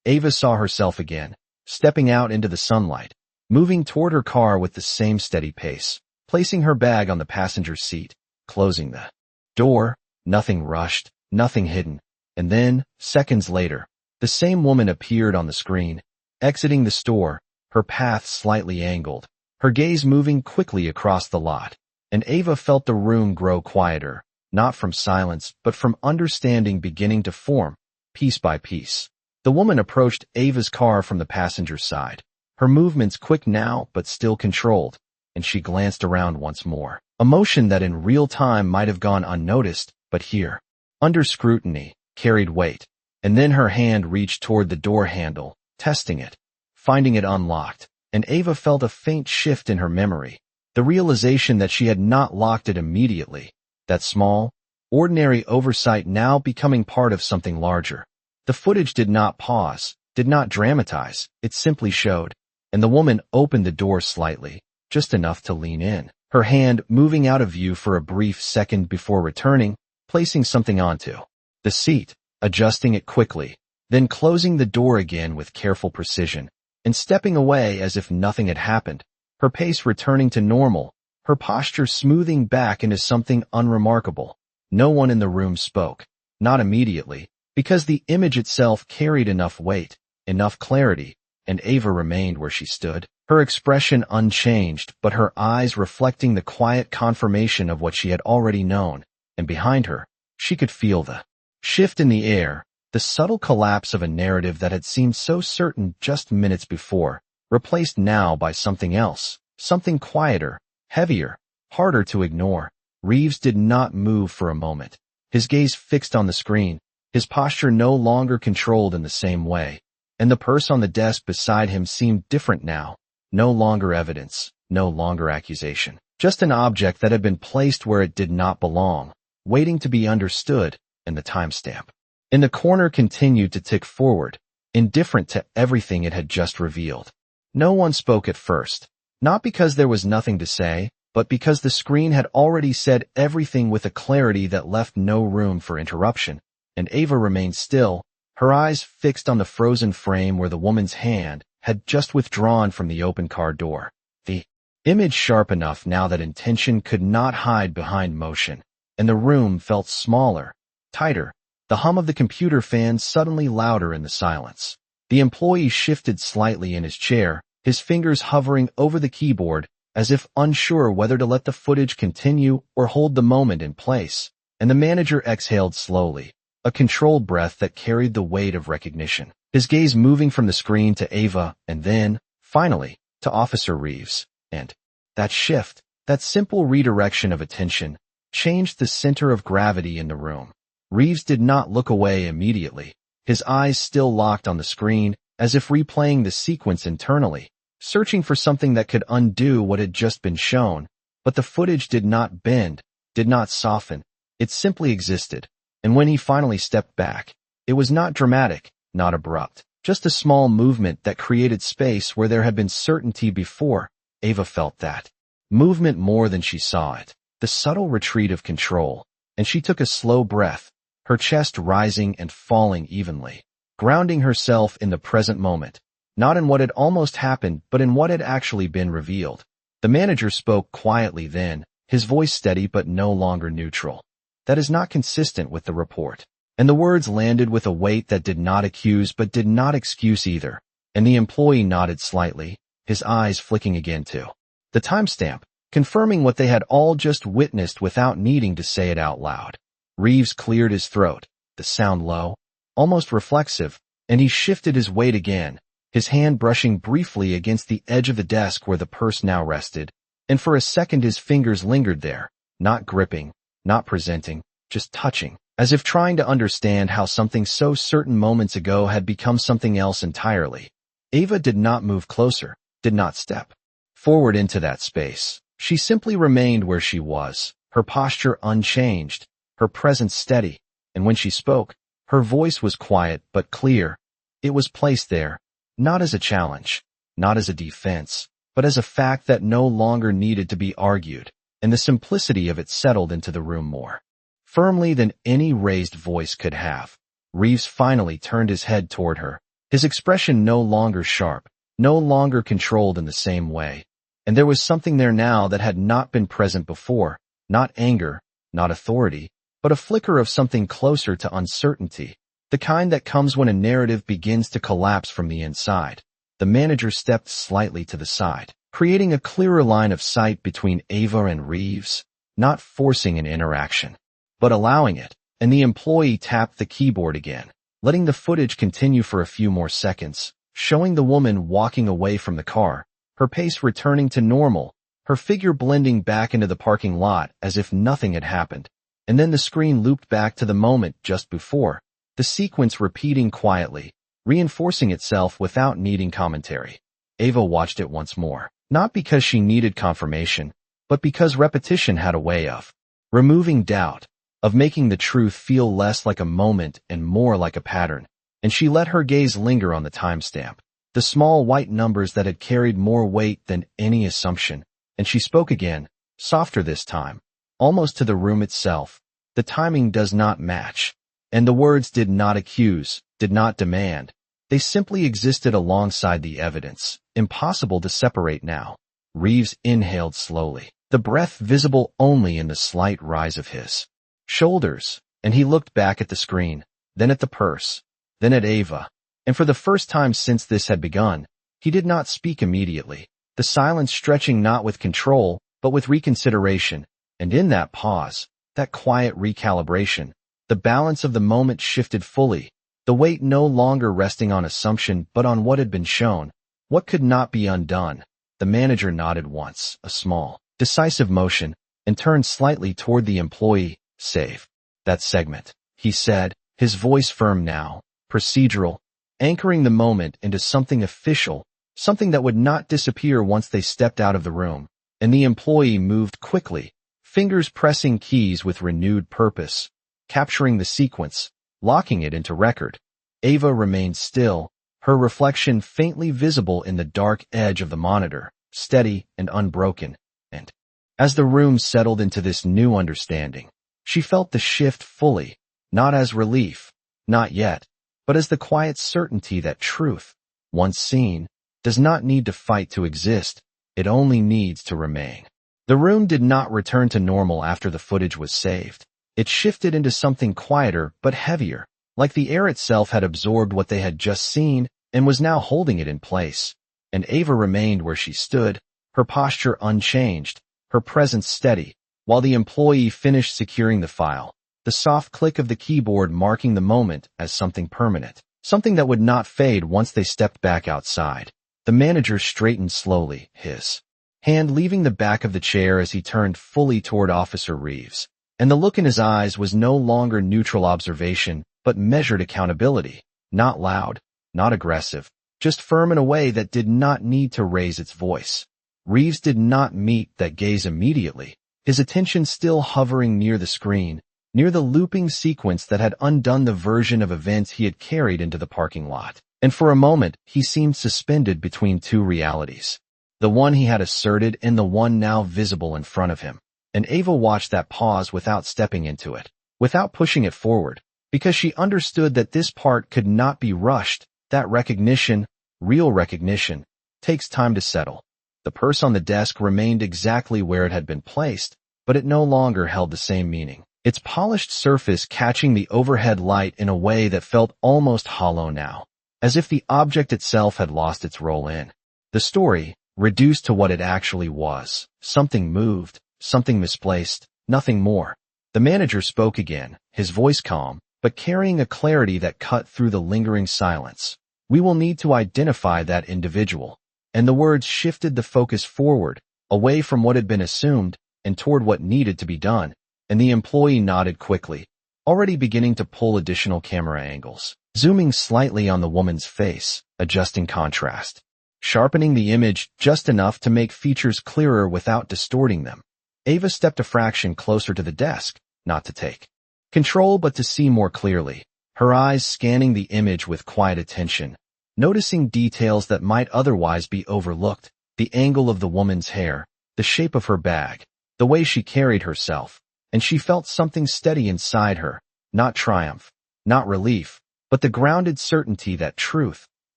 Ava saw herself again, stepping out into the sunlight, moving toward her car with the same steady pace, placing her bag on the passenger seat, closing the door, nothing rushed, nothing hidden, and then, seconds later, the same woman appeared on the screen, exiting the store, her path slightly angled, her gaze moving quickly across the lot, and Ava felt the room grow quieter, not from silence but from understanding beginning to form, piece by piece. The woman approached Ava's car from the passenger side, her movements quick now but still controlled, and she glanced around once more, a motion that in real time might have gone unnoticed, but here, under scrutiny, carried weight, and then her hand reached toward the door handle, testing it, finding it unlocked, and Ava felt a faint shift in her memory, the realization that she had not locked it immediately, that small, ordinary oversight now becoming part of something larger. The footage did not pause, did not dramatize, it simply showed, and the woman opened the door slightly, just enough to lean in, her hand moving out of view for a brief second before returning, placing something onto the seat, adjusting it quickly, then closing the door again with careful precision, and stepping away as if nothing had happened, her pace returning to normal, her posture smoothing back into something unremarkable. No one in the room spoke, not immediately, because the image itself carried enough weight, enough clarity, and Ava remained where she stood, her expression unchanged but her eyes reflecting the quiet confirmation of what she had already known, and behind her, she could feel the shift in the air, the subtle collapse of a narrative that had seemed so certain just minutes before, replaced now by something else, something quieter, heavier, harder to ignore. Reeves did not move for a moment, his gaze fixed on the screen, his posture no longer controlled in the same way, and the purse on the desk beside him seemed different now, no longer evidence, no longer accusation, just an object that had been placed where it did not belong, waiting to be understood, and the timestamp in the corner continued to tick forward, indifferent to everything it had just revealed. No one spoke at first, not because there was nothing to say, but because the screen had already said everything with a clarity that left no room for interruption, and Ava remained still, her eyes fixed on the frozen frame where the woman's hand had just withdrawn from the open car door. The image sharp enough now that intention could not hide behind motion, and the room felt smaller, tighter, the hum of the computer fan suddenly louder in the silence. The employee shifted slightly in his chair, his fingers hovering over the keyboard, as if unsure whether to let the footage continue or hold the moment in place, and the manager exhaled slowly, a controlled breath that carried the weight of recognition, his gaze moving from the screen to Ava and then, finally, to Officer Reeves. And that shift, that simple redirection of attention, changed the center of gravity in the room. Reeves did not look away immediately, his eyes still locked on the screen, as if replaying the sequence internally, searching for something that could undo what had just been shown. But the footage did not bend, did not soften, it simply existed. And when he finally stepped back, it was not dramatic, not abrupt, just a small movement that created space where there had been certainty before. Ava felt that movement more than she saw it, the subtle retreat of control, and she took a slow breath, her chest rising and falling evenly, grounding herself in the present moment, not in what had almost happened but in what had actually been revealed. The manager spoke quietly then, his voice steady but no longer neutral. That is not consistent with the report. And the words landed with a weight that did not accuse but did not excuse either, and the employee nodded slightly, his eyes flicking again to the timestamp, confirming what they had all just witnessed without needing to say it out loud. Reeves cleared his throat, the sound low, almost reflexive, and he shifted his weight again, his hand brushing briefly against the edge of the desk where the purse now rested, and for a second his fingers lingered there, not gripping, not presenting, just touching, as if trying to understand how something so certain moments ago had become something else entirely. Ava did not move closer, did not step forward into that space. She simply remained where she was, her posture unchanged, her presence steady, and when she spoke, her voice was quiet but clear. It was placed there, not as a challenge, not as a defense, but as a fact that no longer needed to be argued, and the simplicity of it settled into the room more firmly than any raised voice could have. Reeves finally turned his head toward her, his expression no longer sharp, no longer controlled in the same way. And there was something there now that had not been present before, not anger, not authority, but a flicker of something closer to uncertainty, the kind that comes when a narrative begins to collapse from the inside. The manager stepped slightly to the side, creating a clearer line of sight between Ava and Reeves, not forcing an interaction, but allowing it, and the employee tapped the keyboard again, letting the footage continue for a few more seconds, showing the woman walking away from the car, her pace returning to normal, her figure blending back into the parking lot as if nothing had happened. And then the screen looped back to the moment just before, the sequence repeating quietly, reinforcing itself without needing commentary. Ava watched it once more, not because she needed confirmation, but because repetition had a way of removing doubt, of making the truth feel less like a moment and more like a pattern. And she let her gaze linger on the timestamp, the small white numbers that had carried more weight than any assumption, and she spoke again, softer this time, almost to the room itself. The timing does not match, and the words did not accuse, did not demand. They simply existed alongside the evidence, impossible to separate now. Reeves inhaled slowly, the breath visible only in the slight rise of his shoulders, and he looked back at the screen, then at the purse, then at Ava. And for the first time since this had begun, he did not speak immediately, the silence stretching not with control, but with reconsideration. And in that pause, that quiet recalibration, the balance of the moment shifted fully, the weight no longer resting on assumption but on what had been shown, what could not be undone. The manager nodded once, a small, decisive motion, and turned slightly toward the employee. Save that segment, he said, his voice firm now, procedural, anchoring the moment into something official, something that would not disappear once they stepped out of the room. And the employee moved quickly, fingers pressing keys with renewed purpose, capturing the sequence, locking it into record. Ava remained still, her reflection faintly visible in the dark edge of the monitor, steady and unbroken. And as the room settled into this new understanding, she felt the shift fully, not as relief, not yet, but as the quiet certainty that truth, once seen, does not need to fight to exist, it only needs to remain. The room did not return to normal after the footage was saved. It shifted into something quieter but heavier, like the air itself had absorbed what they had just seen and was now holding it in place. And Ava remained where she stood, her posture unchanged, her presence steady, while the employee finished securing the file, the soft click of the keyboard marking the moment as something permanent, something that would not fade once they stepped back outside. The manager straightened slowly, his hand leaving the back of the chair as he turned fully toward Officer Reeves, and the look in his eyes was no longer neutral observation, but measured accountability, not loud, not aggressive, just firm in a way that did not need to raise its voice. Reeves did not meet that gaze immediately, his attention still hovering near the screen, near the looping sequence that had undone the version of events he had carried into the parking lot. And for a moment, he seemed suspended between two realities, the one he had asserted and the one now visible in front of him. And Ava watched that pause without stepping into it, without pushing it forward, because she understood that this part could not be rushed, that recognition, real recognition, takes time to settle. The purse on the desk remained exactly where it had been placed, but it no longer held the same meaning, its polished surface catching the overhead light in a way that felt almost hollow now, as if the object itself had lost its role in the story, reduced to what it actually was. Something moved, something misplaced, nothing more. The manager spoke again, his voice calm, but carrying a clarity that cut through the lingering silence. We will need to identify that individual. And the words shifted the focus forward, away from what had been assumed, and toward what needed to be done, and the employee nodded quickly, already beginning to pull additional camera angles, zooming slightly on the woman's face, adjusting contrast, sharpening the image just enough to make features clearer without distorting them. Ava stepped a fraction closer to the desk, not to take control but to see more clearly, her eyes scanning the image with quiet attention, noticing details that might otherwise be overlooked, the angle of the woman's hair, the shape of her bag, the way she carried herself, and she felt something steady inside her, not triumph, not relief, but the grounded certainty that truth,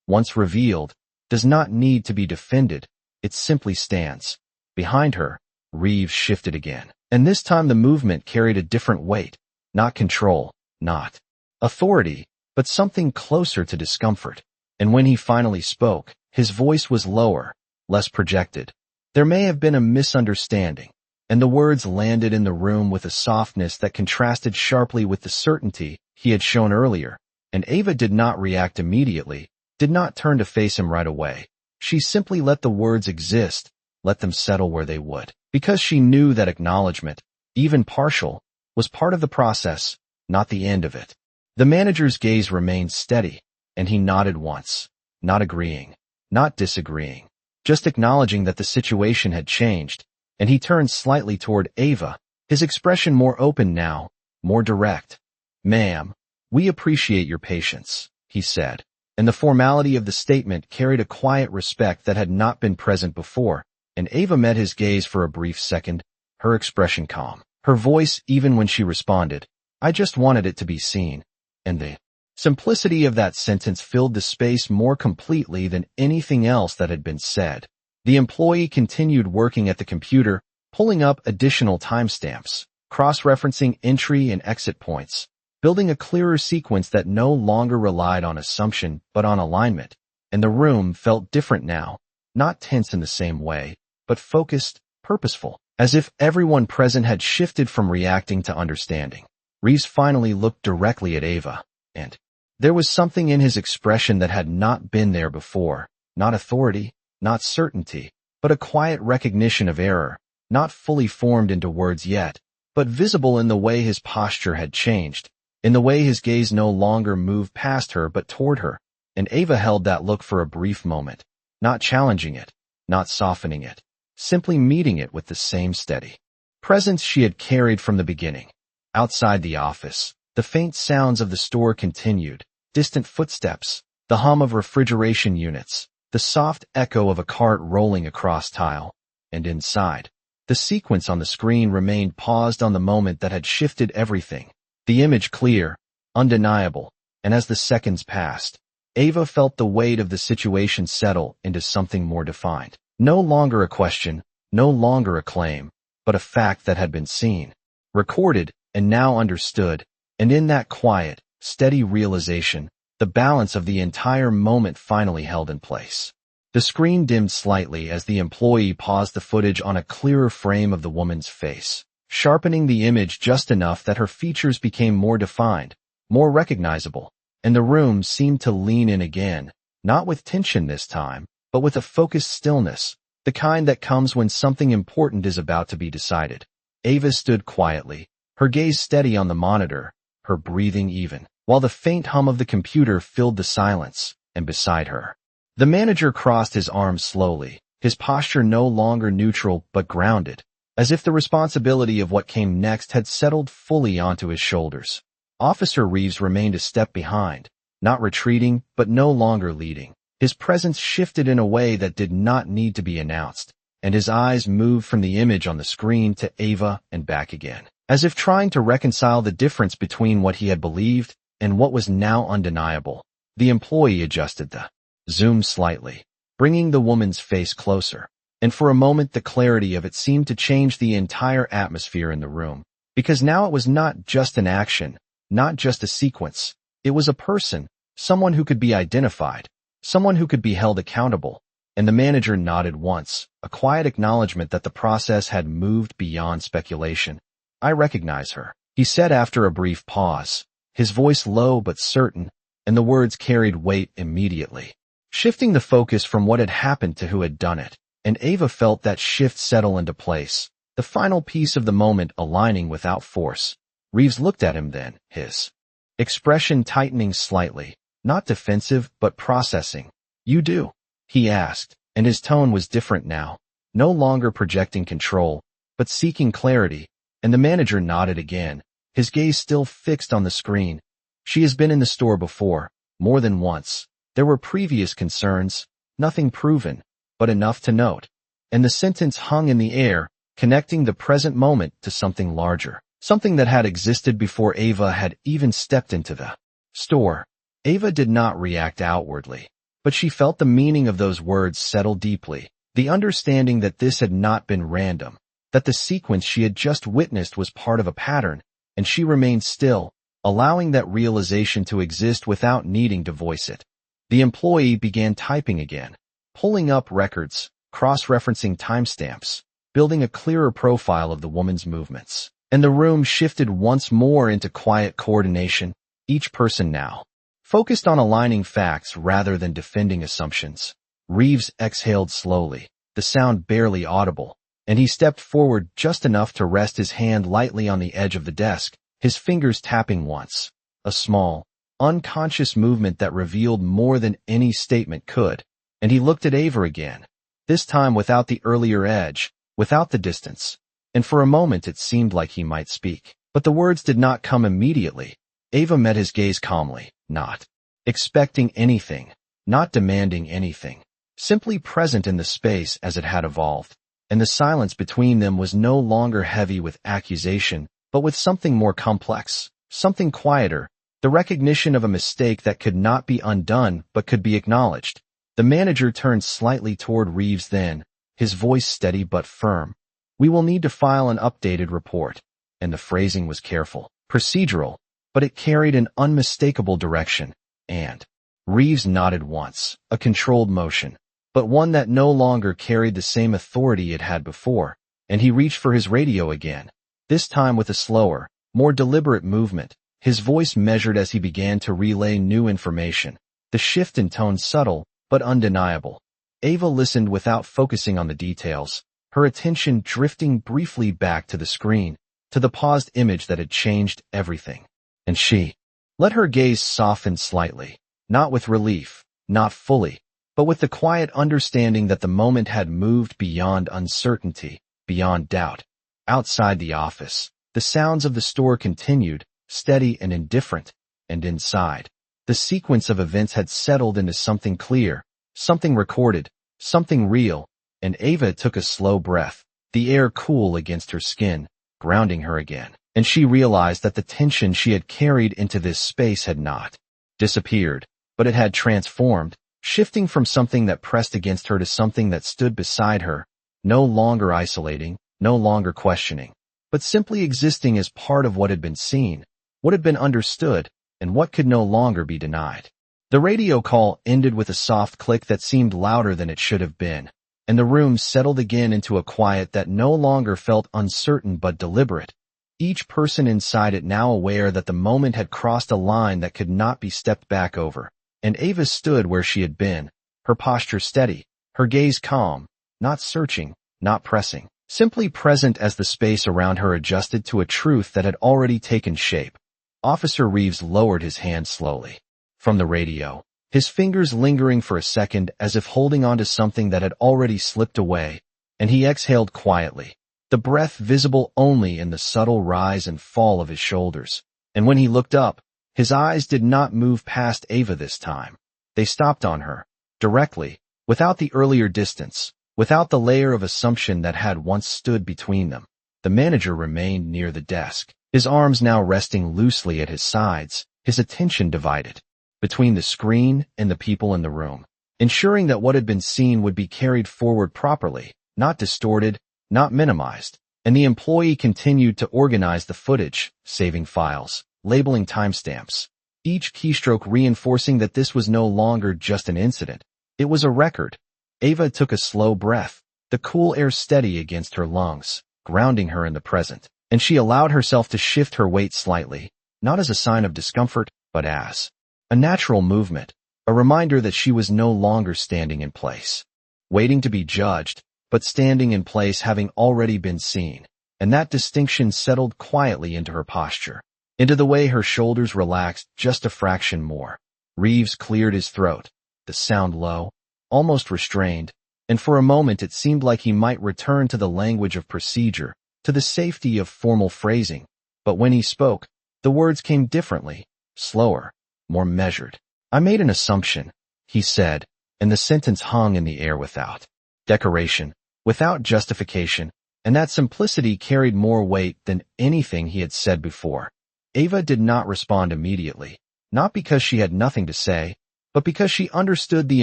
once revealed, does not need to be defended, it simply stands. Behind her, Reeves shifted again, and this time the movement carried a different weight, not control, not authority, but something closer to discomfort. And when he finally spoke, his voice was lower, less projected. There may have been a misunderstanding, and the words landed in the room with a softness that contrasted sharply with the certainty he had shown earlier. And Ava did not react immediately, did not turn to face him right away. She simply let the words exist, let them settle where they would, because she knew that acknowledgement, even partial, was part of the process, not the end of it. The manager's gaze remained steady, and he nodded once, not agreeing, not disagreeing, just acknowledging that the situation had changed, and he turned slightly toward Ava, his expression more open now, more direct. "Ma'am, we appreciate your patience," he said, and the formality of the statement carried a quiet respect that had not been present before, and Ava met his gaze for a brief second, her expression calm, her voice even when she responded, "I just wanted it to be seen," and the simplicity of that sentence filled the space more completely than anything else that had been said. The employee continued working at the computer, pulling up additional timestamps, cross-referencing entry and exit points, building a clearer sequence that no longer relied on assumption but on alignment. And the room felt different now, not tense in the same way, but focused, purposeful, as if everyone present had shifted from reacting to understanding. Reeves finally looked directly at Ava, and there was something in his expression that had not been there before, not authority, not certainty, but a quiet recognition of error, not fully formed into words yet, but visible in the way his posture had changed, in the way his gaze no longer moved past her but toward her, and Ava held that look for a brief moment, not challenging it, not softening it, simply meeting it with the same steady presence she had carried from the beginning. Outside the office, the faint sounds of the store continued, distant footsteps, the hum of refrigeration units, the soft echo of a cart rolling across tile, and inside, the sequence on the screen remained paused on the moment that had shifted everything. The image clear, undeniable, and as the seconds passed, Ava felt the weight of the situation settle into something more defined. No longer a question, no longer a claim, but a fact that had been seen, recorded, and now understood, and in that quiet, steady realization, the balance of the entire moment finally held in place. The screen dimmed slightly as the employee paused the footage on a clearer frame of the woman's face, sharpening the image just enough that her features became more defined, more recognizable, and the room seemed to lean in again, not with tension this time, but with a focused stillness, the kind that comes when something important is about to be decided. Ava stood quietly, her gaze steady on the monitor, her breathing even, while the faint hum of the computer filled the silence, and beside her, the manager crossed his arms slowly, his posture no longer neutral but grounded, as if the responsibility of what came next had settled fully onto his shoulders. Officer Reeves remained a step behind, not retreating but no longer leading. His presence shifted in a way that did not need to be announced, and his eyes moved from the image on the screen to Ava and back again, as if trying to reconcile the difference between what he had believed and what was now undeniable. The employee adjusted the zoom slightly, bringing the woman's face closer, and for a moment the clarity of it seemed to change the entire atmosphere in the room, because now it was not just an action, not just a sequence, it was a person, someone who could be identified, someone who could be held accountable, and the manager nodded once, a quiet acknowledgement that the process had moved beyond speculation. "I recognize her," he said after a brief pause, his voice low but certain, and the words carried weight immediately, shifting the focus from what had happened to who had done it, and Ava felt that shift settle into place, the final piece of the moment aligning without force. Reeves looked at him then, his expression tightening slightly, not defensive but processing. "You do?" he asked, and his tone was different now, no longer projecting control, but seeking clarity, and the manager nodded again, his gaze still fixed on the screen. "She has been in the store before, more than once. There were previous concerns, nothing proven, but enough to note." And the sentence hung in the air, connecting the present moment to something larger, something that had existed before Ava had even stepped into the store. Ava did not react outwardly, but she felt the meaning of those words settle deeply, the understanding that this had not been random, that the sequence she had just witnessed was part of a pattern, and she remained still, allowing that realization to exist without needing to voice it. The employee began typing again, pulling up records, cross-referencing timestamps, building a clearer profile of the woman's movements. And the room shifted once more into quiet coordination, each person now focused on aligning facts rather than defending assumptions. Reeves exhaled slowly, the sound barely audible, and he stepped forward just enough to rest his hand lightly on the edge of the desk, his fingers tapping once, a small, unconscious movement that revealed more than any statement could, and he looked at Ava again, this time without the earlier edge, without the distance, and for a moment it seemed like he might speak. But the words did not come immediately. Ava met his gaze calmly, not expecting anything, not demanding anything, simply present in the space as it had evolved, and the silence between them was no longer heavy with accusation, but with something more complex, something quieter, the recognition of a mistake that could not be undone but could be acknowledged. The manager turned slightly toward Reeves then, his voice steady but firm. "We will need to file an updated report," and the phrasing was careful, procedural, but it carried an unmistakable direction, and Reeves nodded once, a controlled motion, but one that no longer carried the same authority it had before, and he reached for his radio again, this time with a slower, more deliberate movement, his voice measured as he began to relay new information, the shift in tone subtle but undeniable. Ava listened without focusing on the details, her attention drifting briefly back to the screen, to the paused image that had changed everything. And she let her gaze soften slightly, not with relief, not fully, but with the quiet understanding that the moment had moved beyond uncertainty, beyond doubt. Outside the office, the sounds of the store continued, steady and indifferent, and inside, The sequence of events had settled into something clear, something recorded, something real, and Ava took a slow breath, the air cool against her skin, grounding her again. And she realized that the tension she had carried into this space had not disappeared, but it had transformed, shifting from something that pressed against her to something that stood beside her, no longer isolating, no longer questioning, but simply existing as part of what had been seen, what had been understood, and what could no longer be denied. The radio call ended with a soft click that seemed louder than it should have been, and the room settled again into a quiet that no longer felt uncertain but deliberate, each person inside it now aware that the moment had crossed a line that could not be stepped back over. And Ava stood where she had been, her posture steady, her gaze calm, not searching, not pressing, simply present as the space around her adjusted to a truth that had already taken shape. Officer Reeves lowered his hand slowly from the radio, his fingers lingering for a second as if holding onto something that had already slipped away, and he exhaled quietly, the breath visible only in the subtle rise and fall of his shoulders. And when he looked up, his eyes did not move past Ava this time. They stopped on her, directly, without the earlier distance, without the layer of assumption that had once stood between them. The manager remained near the desk, his arms now resting loosely at his sides, his attention divided between the screen and the people in the room, ensuring that what had been seen would be carried forward properly, not distorted, not minimized. And the employee continued to organize the footage, saving files, labeling timestamps, each keystroke reinforcing that this was no longer just an incident. It was a record. Ava took a slow breath, the cool air steady against her lungs, grounding her in the present, and she allowed herself to shift her weight slightly, not as a sign of discomfort, but as a natural movement, a reminder that she was no longer standing in place, waiting to be judged, but standing in place having already been seen. And that distinction settled quietly into her posture, into the way her shoulders relaxed just a fraction more. Reeves cleared his throat, the sound low, almost restrained, and for a moment it seemed like he might return to the language of procedure, to the safety of formal phrasing. But when he spoke, the words came differently, slower, more measured. "I made an assumption," he said, and the sentence hung in the air without decoration, without justification, and that simplicity carried more weight than anything he had said before. Ava did not respond immediately, not because she had nothing to say, but because she understood the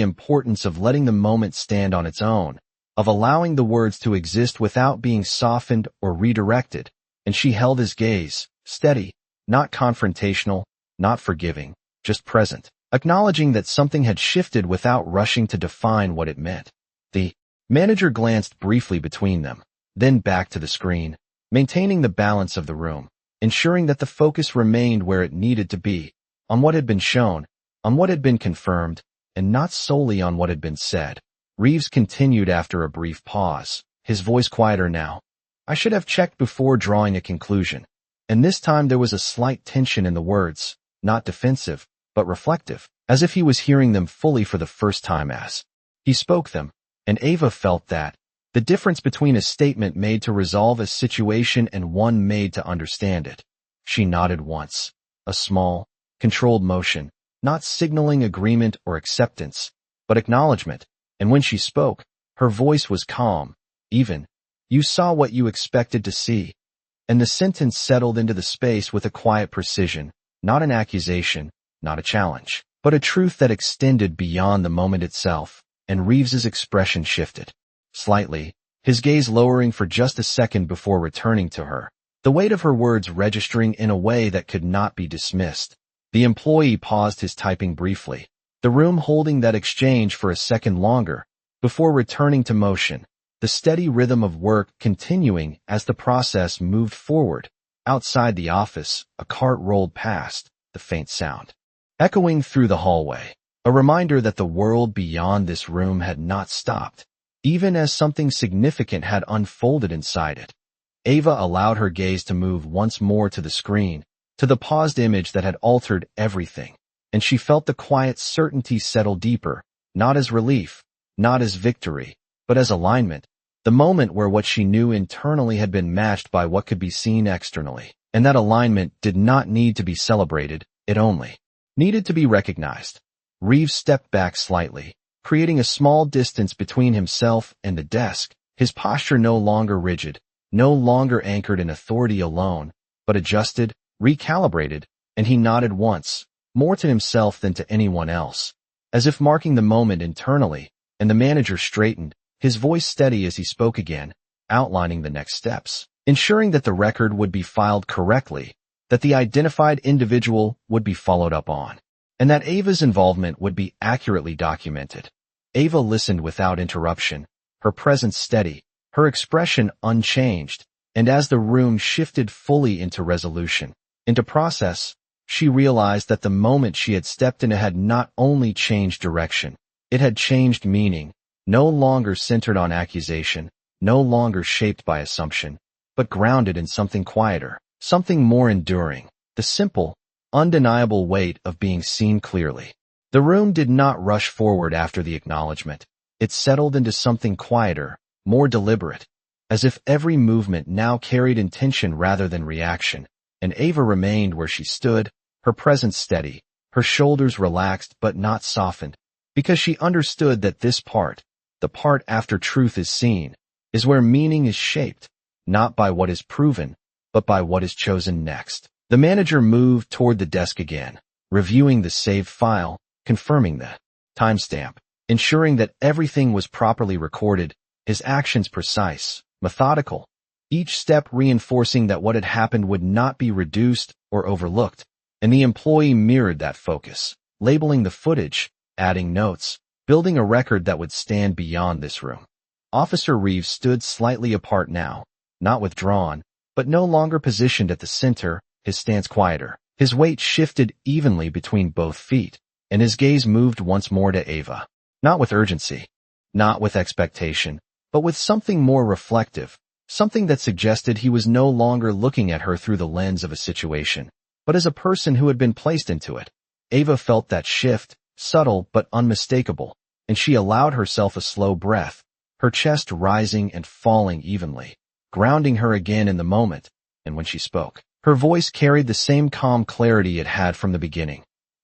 importance of letting the moment stand on its own, of allowing the words to exist without being softened or redirected. And she held his gaze, steady, not confrontational, not forgiving, just present, acknowledging that something had shifted without rushing to define what it meant. The manager glanced briefly between them, then back to the screen, maintaining the balance of the room, ensuring that the focus remained where it needed to be, on what had been shown, on what had been confirmed, and not solely on what had been said. Reeves continued after a brief pause, his voice quieter now. "I should have checked before drawing a conclusion." And this time there was a slight tension in the words, not defensive, but reflective, as if he was hearing them fully for the first time as he spoke them. And Ava felt that, the difference between a statement made to resolve a situation and one made to understand it. She nodded once, a small, controlled motion, not signaling agreement or acceptance, but acknowledgement. And when she spoke, her voice was calm, even. "You saw what you expected to see." And the sentence settled into the space with a quiet precision, not an accusation, not a challenge, but a truth that extended beyond the moment itself. And Reeves's expression shifted slightly, his gaze lowering for just a second before returning to her, the weight of her words registering in a way that could not be dismissed. The employee paused his typing briefly, the room holding that exchange for a second longer, before returning to motion, the steady rhythm of work continuing as the process moved forward. Outside the office, a cart rolled past, the faint sound echoing through the hallway, a reminder that the world beyond this room had not stopped, even as something significant had unfolded inside it. Ava allowed her gaze to move once more to the screen, to the paused image that had altered everything, and she felt the quiet certainty settle deeper, not as relief, not as victory, but as alignment, the moment where what she knew internally had been matched by what could be seen externally, and that alignment did not need to be celebrated, it only needed to be recognized. Reeves stepped back slightly, creating a small distance between himself and the desk, his posture no longer rigid, no longer anchored in authority alone, but adjusted, recalibrated, and he nodded once, more to himself than to anyone else, as if marking the moment internally, and the manager straightened, his voice steady as he spoke again, outlining the next steps, ensuring that the record would be filed correctly, that the identified individual would be followed up on, and that Ava's involvement would be accurately documented. Ava listened without interruption, her presence steady, her expression unchanged, and as the room shifted fully into resolution, into process, she realized that the moment she had stepped in had not only changed direction, it had changed meaning, no longer centered on accusation, no longer shaped by assumption, but grounded in something quieter, something more enduring, the simple, undeniable weight of being seen clearly. The room did not rush forward after the acknowledgement. It settled into something quieter, more deliberate, as if every movement now carried intention rather than reaction, and Ava remained where she stood, her presence steady, her shoulders relaxed but not softened, because she understood that this part, the part after truth is seen, is where meaning is shaped, not by what is proven, but by what is chosen next. The manager moved toward the desk again, reviewing the saved file, confirming the timestamp, ensuring that everything was properly recorded, his actions precise, methodical, each step reinforcing that what had happened would not be reduced or overlooked, and the employee mirrored that focus, labeling the footage, adding notes, building a record that would stand beyond this room. Officer Reeves stood slightly apart now, not withdrawn, but no longer positioned at the center, his stance quieter. His weight shifted evenly between both feet, and his gaze moved once more to Ava. Not with urgency, not with expectation, but with something more reflective, something that suggested he was no longer looking at her through the lens of a situation, but as a person who had been placed into it. Ava felt that shift, subtle but unmistakable, and she allowed herself a slow breath, her chest rising and falling evenly, grounding her again in the moment, and when she spoke, her voice carried the same calm clarity it had from the beginning.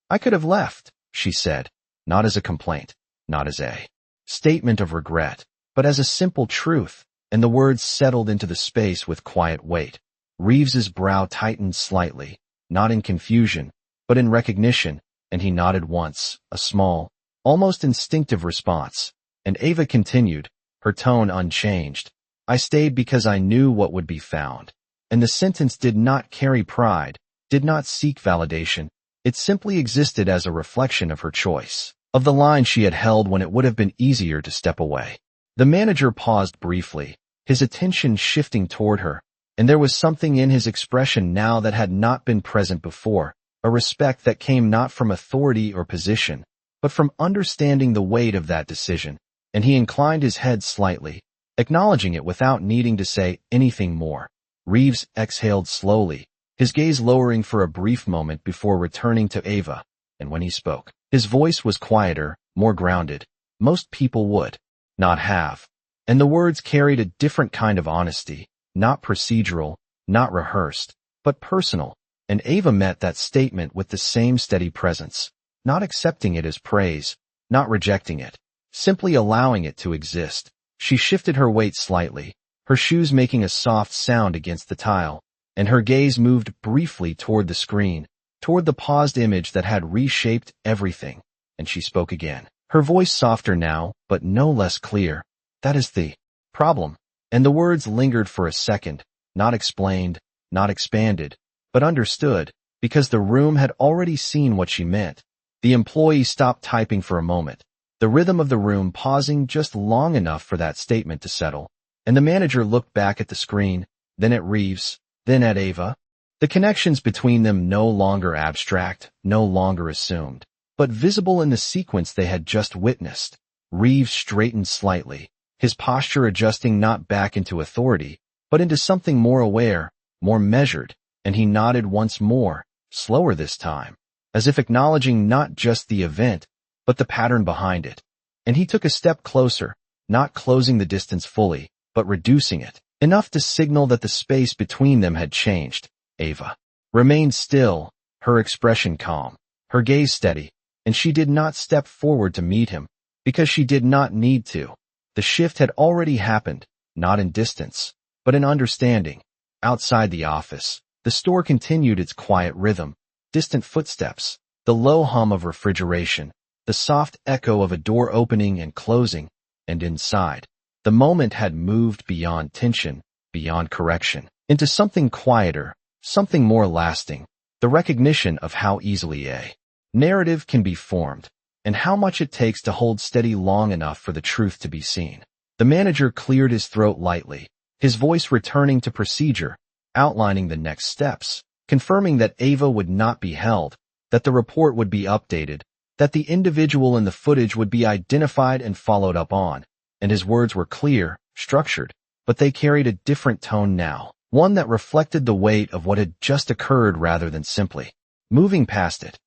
"I could have left," she said, not as a complaint, not as a statement of regret, but as a simple truth, and the words settled into the space with quiet weight. Reeves's brow tightened slightly, not in confusion, but in recognition, and he nodded once, a small, almost instinctive response, and Ava continued, her tone unchanged. "I stayed because I knew what would be found." And the sentence did not carry pride, did not seek validation. It simply existed as a reflection of her choice, of the line she had held when it would have been easier to step away. The manager paused briefly, his attention shifting toward her, and there was something in his expression now that had not been present before, a respect that came not from authority or position, but from understanding the weight of that decision, and he inclined his head slightly, acknowledging it without needing to say anything more. Reeves exhaled slowly, his gaze lowering for a brief moment before returning to Ava, and when he spoke, his voice was quieter, more grounded. Most people would not have, and the words carried a different kind of honesty, not procedural, not rehearsed, but personal, and Ava met that statement with the same steady presence, not accepting it as praise, not rejecting it, simply allowing it to exist. She shifted her weight slightly, her shoes making a soft sound against the tile, and her gaze moved briefly toward the screen, toward the paused image that had reshaped everything, and she spoke again, her voice softer now, but no less clear. "That is the problem." And the words lingered for a second, not explained, not expanded, but understood, because the room had already seen what she meant. The employee stopped typing for a moment, the rhythm of the room pausing just long enough for that statement to settle. And the manager looked back at the screen, then at Reeves, then at Ava. The connections between them no longer abstract, no longer assumed, but visible in the sequence they had just witnessed. Reeves straightened slightly, his posture adjusting not back into authority, but into something more aware, more measured, and he nodded once more, slower this time, as if acknowledging not just the event, but the pattern behind it. And he took a step closer, not closing the distance fully, but reducing it, enough to signal that the space between them had changed. Ava remained still, her expression calm, her gaze steady, and she did not step forward to meet him, because she did not need to. The shift had already happened, not in distance, but in understanding. Outside the office, the store continued its quiet rhythm, distant footsteps, the low hum of refrigeration, the soft echo of a door opening and closing, and inside, the moment had moved beyond tension, beyond correction, into something quieter, something more lasting, the recognition of how easily a narrative can be formed, and how much it takes to hold steady long enough for the truth to be seen. The manager cleared his throat lightly, his voice returning to procedure, outlining the next steps, confirming that Ava would not be held, that the report would be updated, that the individual in the footage would be identified and followed up on, and his words were clear, structured, but they carried a different tone now, one that reflected the weight of what had just occurred rather than simply moving past it.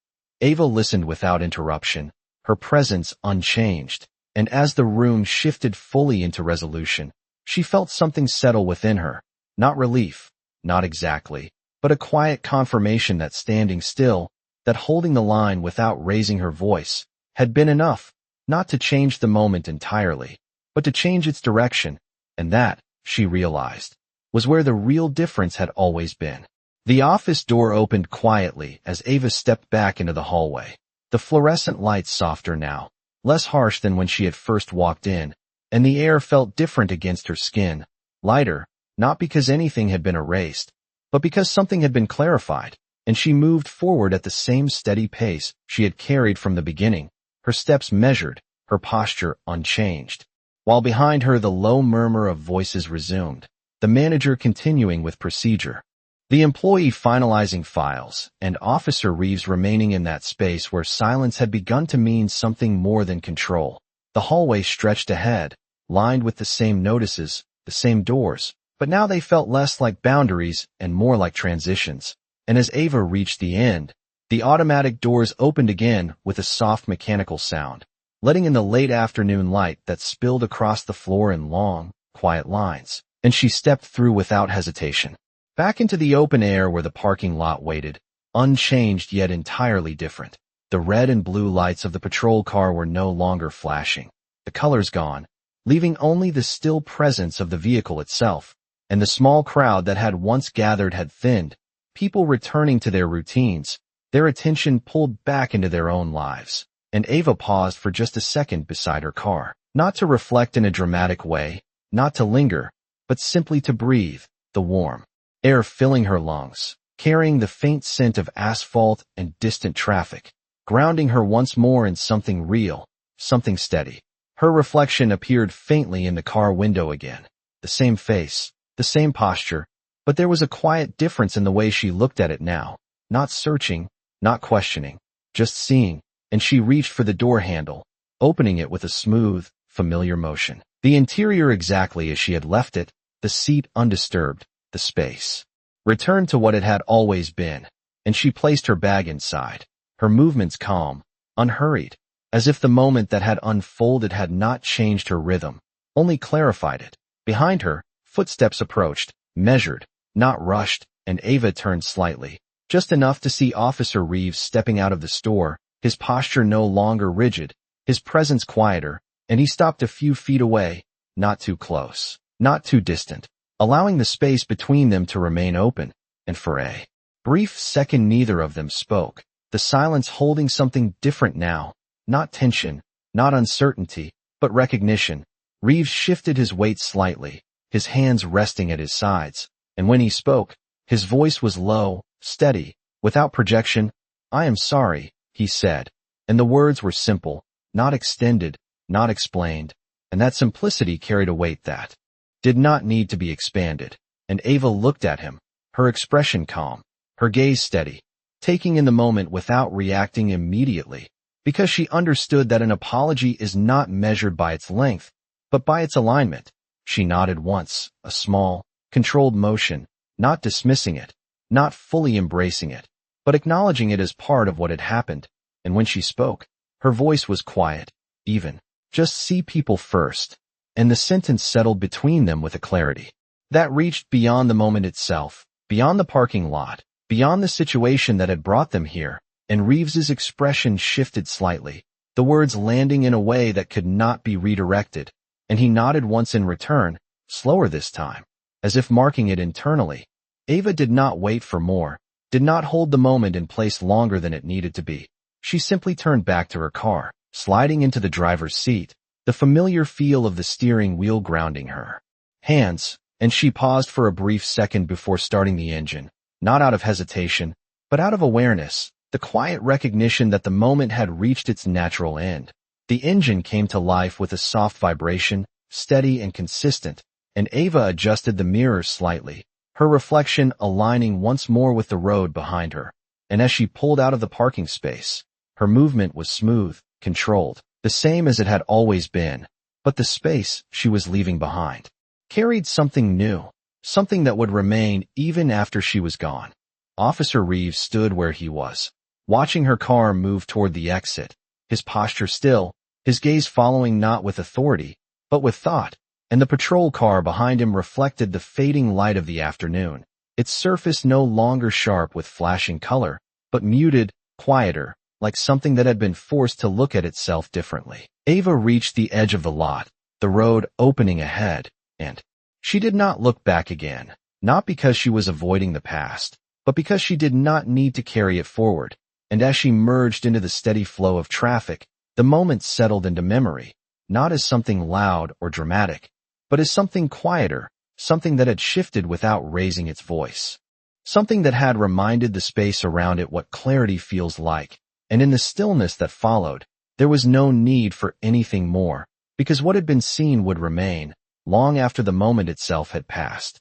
Ava listened without interruption, her presence unchanged, and as the room shifted fully into resolution, she felt something settle within her, not relief, not exactly, but a quiet confirmation that standing still, that holding the line without raising her voice, had been enough, not to change the moment entirely, but to change its direction, and that, she realized, was where the real difference had always been. The office door opened quietly as Ava stepped back into the hallway, the fluorescent lights softer now, less harsh than when she had first walked in, and the air felt different against her skin, lighter, not because anything had been erased, but because something had been clarified, and she moved forward at the same steady pace she had carried from the beginning, her steps measured, her posture unchanged. While behind her the low murmur of voices resumed, the manager continuing with procedure, the employee finalizing files, and Officer Reeves remaining in that space where silence had begun to mean something more than control. The hallway stretched ahead, lined with the same notices, the same doors, but now they felt less like boundaries and more like transitions. And as Ava reached the end, the automatic doors opened again with a soft mechanical sound, letting in the late afternoon light that spilled across the floor in long, quiet lines, and she stepped through without hesitation, back into the open air where the parking lot waited, unchanged yet entirely different. The red and blue lights of the patrol car were no longer flashing, the colors gone, leaving only the still presence of the vehicle itself, and the small crowd that had once gathered had thinned, people returning to their routines, their attention pulled back into their own lives. And Ava paused for just a second beside her car, not to reflect in a dramatic way, not to linger, but simply to breathe, the warm air filling her lungs, carrying the faint scent of asphalt and distant traffic, grounding her once more in something real, something steady. Her reflection appeared faintly in the car window again, the same face, the same posture, but there was a quiet difference in the way she looked at it now, not searching, not questioning, just seeing, and she reached for the door handle, opening it with a smooth, familiar motion. The interior exactly as she had left it, the seat undisturbed, the space returned to what it had always been, and she placed her bag inside, her movements calm, unhurried, as if the moment that had unfolded had not changed her rhythm, only clarified it. Behind her, footsteps approached, measured, not rushed, and Ava turned slightly, just enough to see Officer Reeves stepping out of the store, his posture no longer rigid, his presence quieter, and he stopped a few feet away, not too close, not too distant, allowing the space between them to remain open, and for a brief second neither of them spoke, the silence holding something different now, not tension, not uncertainty, but recognition. Reeves shifted his weight slightly, his hands resting at his sides, and when he spoke, his voice was low, steady, without projection. "I am sorry," he said, and the words were simple, not extended, not explained, and that simplicity carried a weight that did not need to be expanded. And Ava looked at him, her expression calm, her gaze steady, taking in the moment without reacting immediately, because she understood that an apology is not measured by its length, but by its alignment. She nodded once, a small, controlled motion, not dismissing it, not fully embracing it, but acknowledging it as part of what had happened. And when she spoke, her voice was quiet, even, "Just see people first," and the sentence settled between them with a clarity that reached beyond the moment itself, beyond the parking lot, beyond the situation that had brought them here, and Reeves's expression shifted slightly, the words landing in a way that could not be redirected, and he nodded once in return, slower this time, as if marking it internally. Ava did not wait for more, did not hold the moment in place longer than it needed to be. She simply turned back to her car, sliding into the driver's seat, the familiar feel of the steering wheel grounding her hands, and she paused for a brief second before starting the engine, not out of hesitation, but out of awareness, the quiet recognition that the moment had reached its natural end. The engine came to life with a soft vibration, steady and consistent, and Ava adjusted the mirrors slightly, her reflection aligning once more with the road behind her. And as she pulled out of the parking space, her movement was smooth, controlled, the same as it had always been, but the space she was leaving behind carried something new, something that would remain even after she was gone. Officer Reeves stood where he was, watching her car move toward the exit, his posture still, his gaze following not with authority, but with thought, and the patrol car behind him reflected the fading light of the afternoon, its surface no longer sharp with flashing color, but muted, quieter, like something that had been forced to look at itself differently. Ava reached the edge of the lot, the road opening ahead, and she did not look back again, not because she was avoiding the past, but because she did not need to carry it forward, and as she merged into the steady flow of traffic, the moment settled into memory, not as something loud or dramatic, but as something quieter, something that had shifted without raising its voice, something that had reminded the space around it what clarity feels like, and in the stillness that followed, there was no need for anything more, because what had been seen would remain, long after the moment itself had passed.